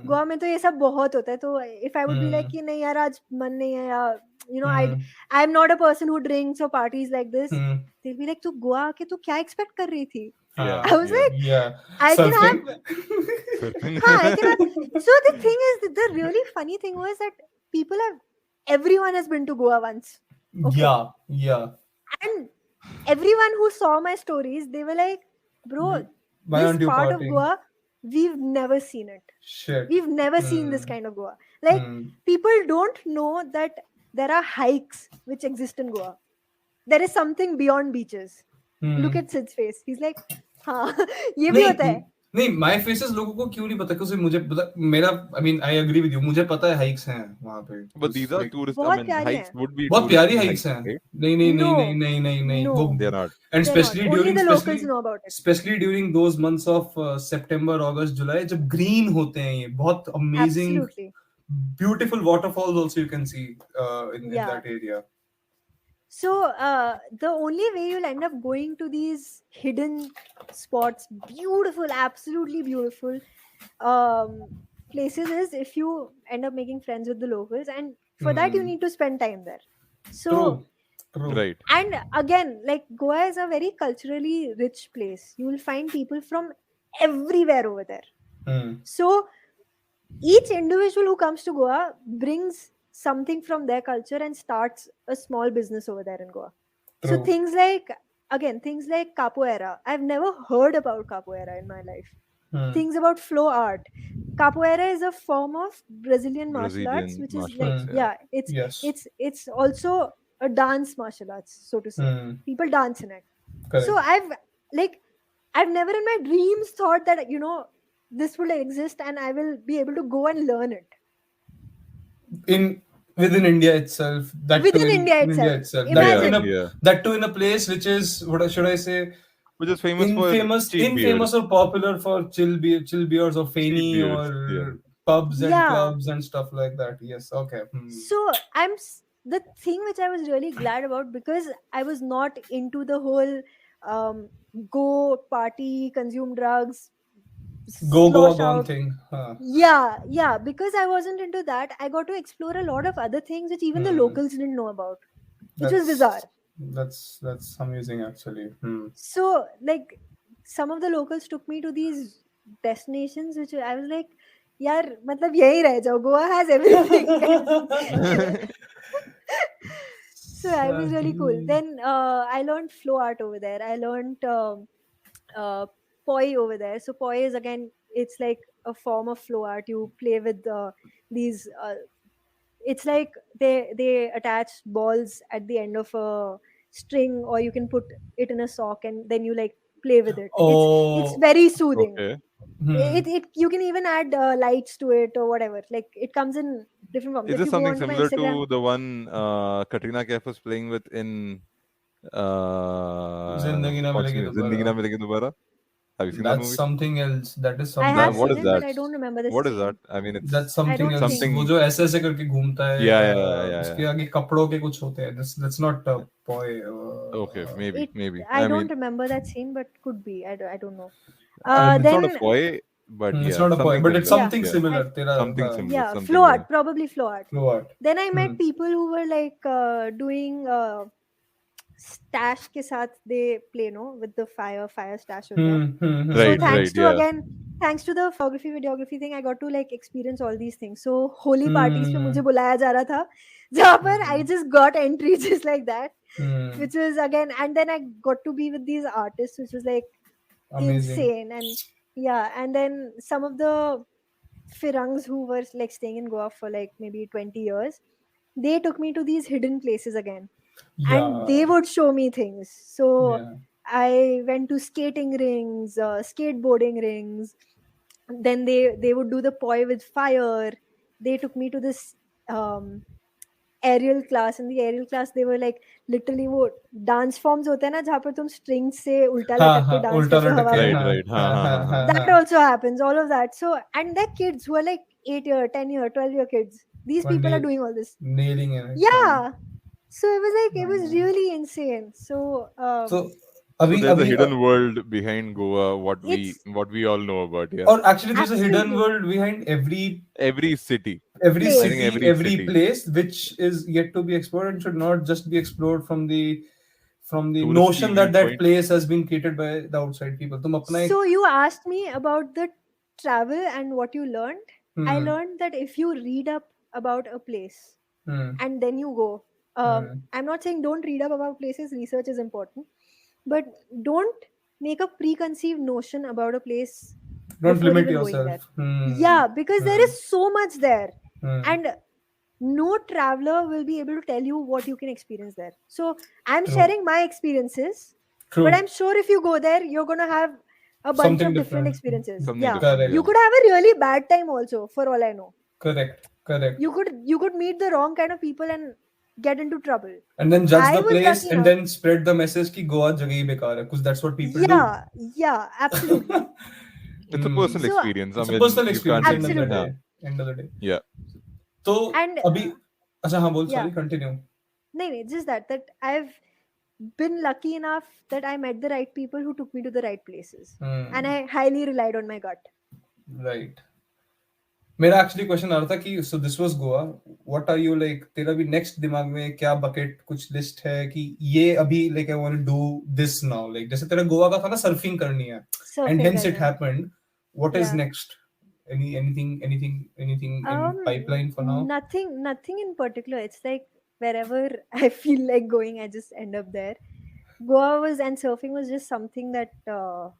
गोवा में तो ये सब बहुत होता है. तो if I would be like कि नहीं यार आज मन नहीं है या I'm not a person who drinks or parties like this. They'll be like तू गोवा आके तू क्या expect कर रही थी? Yeah, I was like, yeah. I can Surfing? have. I can have. So the thing is, the really funny thing was that everyone has been to Goa once. Okay. Yeah. And everyone who saw my stories, they were like, bro, Why aren't this you part of partying? Goa, we've never seen it. Shit. We've never seen this kind of Goa. Like, people don't know that there are hikes which exist in Goa. There is something beyond beaches. Look at Sid's face. He's like, हाँ, ये भी होता है. नहीं, my faces लोगों को क्यों नहीं पता? क्योंकि मुझे पता, मेरा, I mean, I agree with you. मुझे पता है hikes हैं वहाँ पे. But these are tourist. I बहुत mean, प्यारी hikes हैं. would be बहुत प्यारी touristy hikes हैं. right? नहीं. No. वो- They're not. And They're especially not. Only during the locals know about it. especially during those months of September, August, July, जब green होते हैं ये बहुत amazing, Absolutely. beautiful waterfalls also you can see in that area. So the only way you'll end up going to these hidden spots, beautiful, absolutely beautiful places, is if you end up making friends with the locals, and for that you need to spend time there. So True. Right. and again, like Goa is a very culturally rich place. You will find people from everywhere over there. So each individual who comes to Goa brings something from their culture and starts a small business over there in Goa. So True. things like capoeira. I've never heard about capoeira in my life. Things about flow art. Capoeira is a form of Brazilian martial arts, which is martial like arts, it's also a dance martial arts, so to say. People dance in it. Correct. So I've never in my dreams thought that this will exist and I will be able to go and learn it. Within India itself. Within India itself. Imagine. That too in a place which is, what should I say? Which is famous for infamous or popular for chill beers or Fanny or pubs and clubs and stuff like that. Yes, okay. So the thing which I was really glad about, because I was not into the whole go party, consume drugs, go gone thing. Yeah, because I wasn't into that, I got to explore a lot of other things which even the locals didn't know about, which was bizarre. That's amazing actually. So like some of the locals took me to these destinations which I was like, yaar, matlab yahi reh jao, Goa has everything. So I was really cool. Then I learned flow art over there. I learned poi over there. So poi is, again, it's like a form of flow art. You play with these it's like they attach balls at the end of a string, or you can put it in a sock and then you like play with it. It's very soothing. Okay. You can even add lights to it or whatever. Like it comes in different forms. Is this something similar to the one Katrina Kaif was playing with in Zindagi Na Milegi Dobara? Have you seen that movie? That's something else. That is something. I have What seen is it, that? but I don't remember the What is scene. that? I mean, that's something else. something. वो जो ऐसे करके घूमता है. Yeah. उसके आगे कपड़ों के कुछ होते हैं. That's not a poi. Okay, maybe. I don't remember that scene, but could be. I don't know. It's then, not a poi, but it's not a poi, but it's something similar. Something similar. Yeah, something flow art, probably flow art. Flow art. Then I met people who were like doing stash के साथ they play with the fire stash. Right. Thanks to the photography videography thing, I got to like experience all these things. So holy parties पे मुझे बुलाया जा रहा था, जहाँ पर I just got entry just like that, which was again, and then I got to be with these artists, which was like amazing. Insane. And then some of the Firangs who were like staying in Goa for like maybe 20 years, they took me to these hidden places again, Yeah. and they would show me things. So Yeah. I went to skating rings, skateboarding rings. Then they would do the poi with fire. They took me to this aerial class. In the aerial class they were like literally वो dance forms होते हैं ना जहाँ पर तुम strings से उल्टा हाँ लटक के हाँ dance उल्टा करते हो लटक हवा के में. Right, हाँ right. हाँ, हाँ हाँ, हाँ हाँ. हाँ That हाँ also happens, all of that. So, and they're kids who are like 8-year, 10-year, 12-year kids. These One people are nail- doing all this. nailing it. Yeah. So it was like, it was हाँ. really insane. So, So So अभी there's a अभी hidden world behind Goa, what it's we all know about. Yeah, or actually there's a hidden absolutely world behind every city. every place. I think city, every every city. place which is yet to be explored and should not just be explored from the Touristy notion that viewpoint. place has been created by the outside people. तुम अपना एक So you asked me about the travel and what you learned. I learned that if you read up about a place and then you go, I'm not saying don't read up about places, research is important, but don't make a preconceived notion about a place don't before limit even going there. yourself. Yeah, because there is so much there, Hmm. and no traveler will be able to tell you what you can experience there. So I'm True. sharing my experiences, True. but I'm sure if you go there, you're gonna have a bunch Something of different different. experiences. Something Yeah, different. Correct. you could have a really bad time also, for all I know. Correct. You could meet the wrong kind of people and get into trouble. And then judge I the was place lucky and enough. then spread the message कि गोवा जगह ही बेकार है, because that's what people Yeah, absolutely. do. It's a personal So, experience. I It's a mean, personal you experience can't. Absolutely. end of the day. Yeah. तो And अभी अच्छा हाँ बोल yeah. sorry continue. No, just that I've been lucky enough that I met the right people who took me to the right places, and I highly relied on my gut. Right. मेरा actually question आ रहा था कि so this was Goa, what are you like, तेरा भी next दिमाग में क्या बकेट कुछ लिस्ट है कि ये अभी like I want to do this now, like जैसे तेरा गोवा का था ना सर्फिंग करनी है and hence it happened, what is next, anything in pipeline for now? Nothing in particular. It's like wherever I feel like going, I just end up there. Goa and surfing was just something that was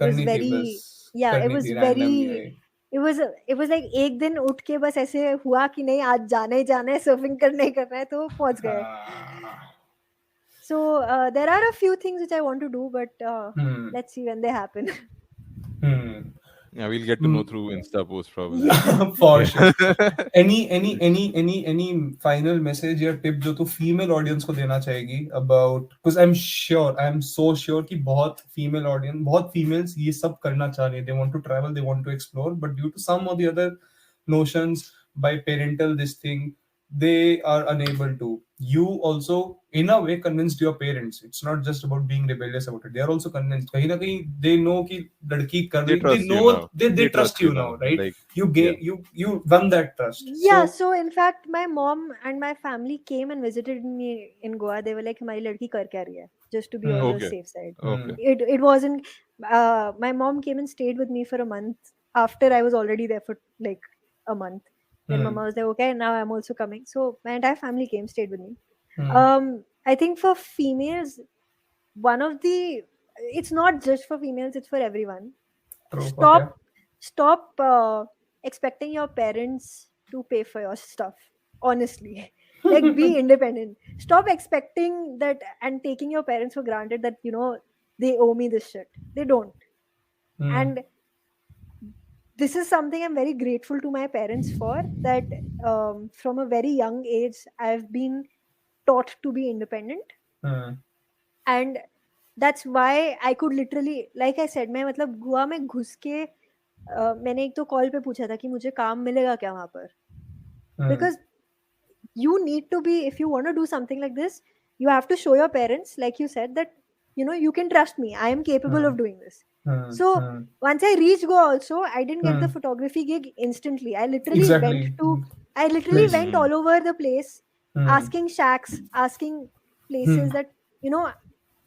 करनी थी very, बस, yeah, it करनी was थी very, randomly. it was like एक दिन उठ के बस ऐसे हुआ कि नहीं आज जाना है सर्फिंग करना है तो पहुंच गए. So there are a few things which I want to do, but let's see when they happen. Yeah, we'll get to know through Insta post probably. For sure. any final message या tip जो तू female audience को देना चाहेगी about, because I'm so sure कि बहुत female audience, बहुत females ये सब करना चाह रही है, they want to travel, they want to explore, but due to some or the other notions by parental this thing, they are unable to. You also in a way convinced your parents. It's not just about being rebellious about it, they are also convinced kahin na kahin, they know ki ladki kar rahi, they know they trust you now, right? Like, you gain you won that trust. Yeah, so in fact my mom and my family came and visited me in Goa. They were like hamari ladki kar kya rahi hai, just to be on the safe side. Okay. It wasn't my mom came and stayed with me for a month after I was already there for like a month. Then mama was like, okay, now I'm also coming. So my entire family came, stayed with me. I think for females, it's not just for females, it's for everyone. True, Stop expecting your parents to pay for your stuff, honestly. Like, be independent. Stop expecting that and taking your parents for granted that, they owe me this shit. They don't. And this is something I'm very grateful to my parents for, that from a very young age, I've been taught to be independent. And that's why I could literally, like I said, मैं मतलब गोवा में घुस के मैंने एक तो call पे पूछा था कि मुझे काम मिलेगा क्या वहाँ पर, because you need to be, if you want to do something like this, you have to show your parents, like you said, that you can trust me, I am capable of doing this. So once I reached Goa also, I didn't get the photography gig instantly. I literally went all over the place, asking shacks, asking places that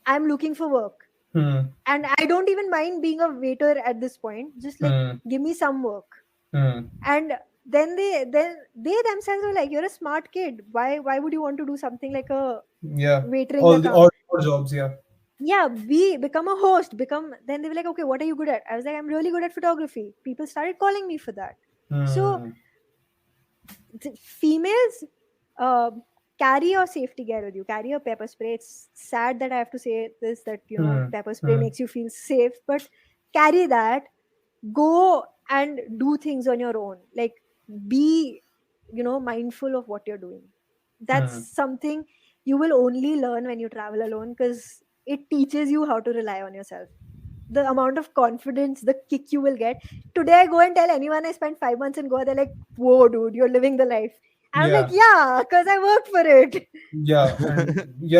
I'm looking for work. And I don't even mind being a waiter at this point, just like give me some work. And then they themselves were like, you're a smart kid, why would you want to do something like a waitering, all the odd jobs? Become a host, then they were like, okay, what are you good at? I was like, I'm really good at photography. People started calling me for that. So females carry your safety gear with you. Carry your pepper spray. It's sad that I have to say this, that pepper spray makes you feel safe, but carry that. Go and do things on your own. Like, be mindful of what you're doing. That's something you will only learn when you travel alone, because it teaches you how to rely on yourself. The amount of confidence, the kick you will get. Today I go and tell anyone I spent 5 months in Goa, they're like, whoa dude, you're living the life. And I'm like, yeah, because I worked for it. Yeah,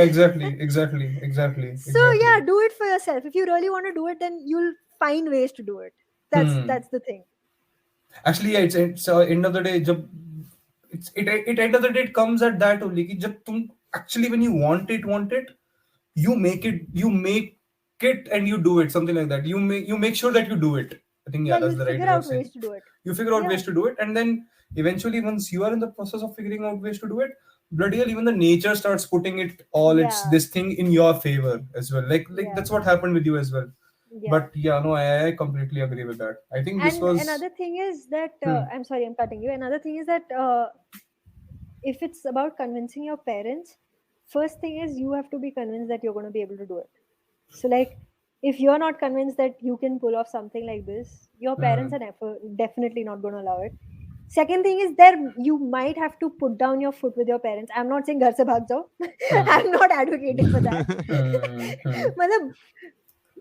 exactly. So yeah, do it for yourself. If you really want to do it, then you'll find ways to do it. That's the thing. Actually, yeah, it's end of the day, end of the day, it comes at that only. कि जब तुम actually when you want it, you make it and you do it, something like that. You make sure that you do it. I think that's the right way of saying. Ways to do it. You figure out ways to do it, and then eventually, once you are in the process of figuring out ways to do it, bloody hell, even the nature starts putting it all its this thing in your favor as well. Like that's what happened with you as well. Yeah. But yeah, no, I completely agree with that. I think this was another thing is that I'm sorry, I'm cutting you. Another thing is that if it's about convincing your parents, first thing is you have to be convinced that you're going to be able to do it. So like, if you're not convinced that you can pull off something like this, your parents are definitely not going to allow it. Second thing is, there you might have to put down your foot with your parents. I'm not saying ghar se bhag jao. I'm not advocating for that. Matlab,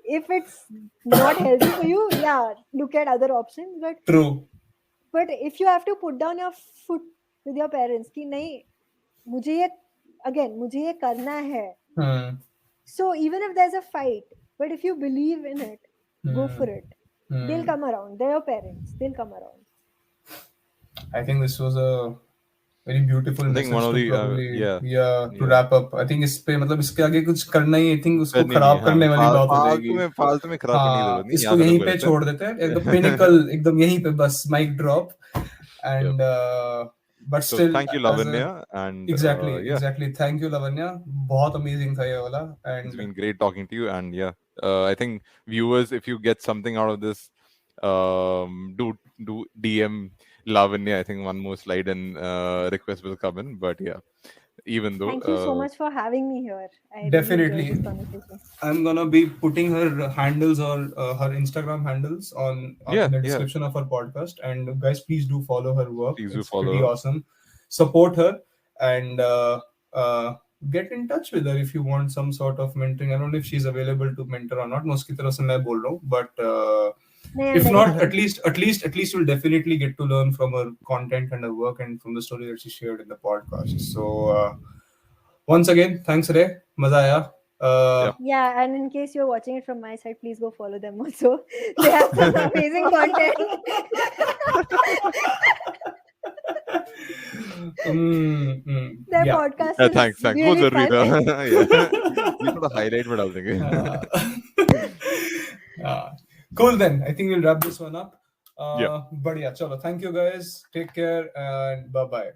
if it's not healthy for you, yeah, look at other options. But true. But if you have to put down your foot with your parents, कि नहीं, मुझे ये करना है. So even if there's a fight, but if you believe in it, go for it. They'll come around. They're your parents. They'll come around. I think this was a very beautiful message to probably to wrap up. I think इस पे मतलब इसके आगे कुछ करना ही, I think उसको खराब करने वाली बात हो जाएगी. फालतू में खराब करने की जरूरत नहीं. इसको यहीं पे छोड़ देते हैं. एकदम pinnacle, एकदम यहीं पे बस mic drop. And but so still, thank you Lavanya, and exactly. Thank you Lavanya. बहुत amazing था ये वाला. And it's been great talking to you. And I think viewers, if you get something out of this, do DM Lavanya. I think one more slide and request will come in. But yeah, even though thank you so much for having me here. I definitely really enjoyed this conversation. I'm gonna be putting her handles or her Instagram handles on in the description of her podcast. And guys, please do follow her work. It's pretty awesome. Support her and get in touch with her if you want some sort of mentoring. I don't know if she's available to mentor or not. मैं उसकी तरफ से मैं बोल रहा हूँ, but if not, at least you'll definitely get to learn from her content and her work and from the story that she shared in the podcast. So once again, thanks Ray, maza aaya. Yeah, and in case you're watching it from my side, please go follow them also. They have some amazing content. Their podcast is thanks really fun. ये थोड़ा highlight में डाल देंगे. Cool then. I think we'll wrap this one up. बढ़िया. Chalo. Thank you guys. Take care and bye bye.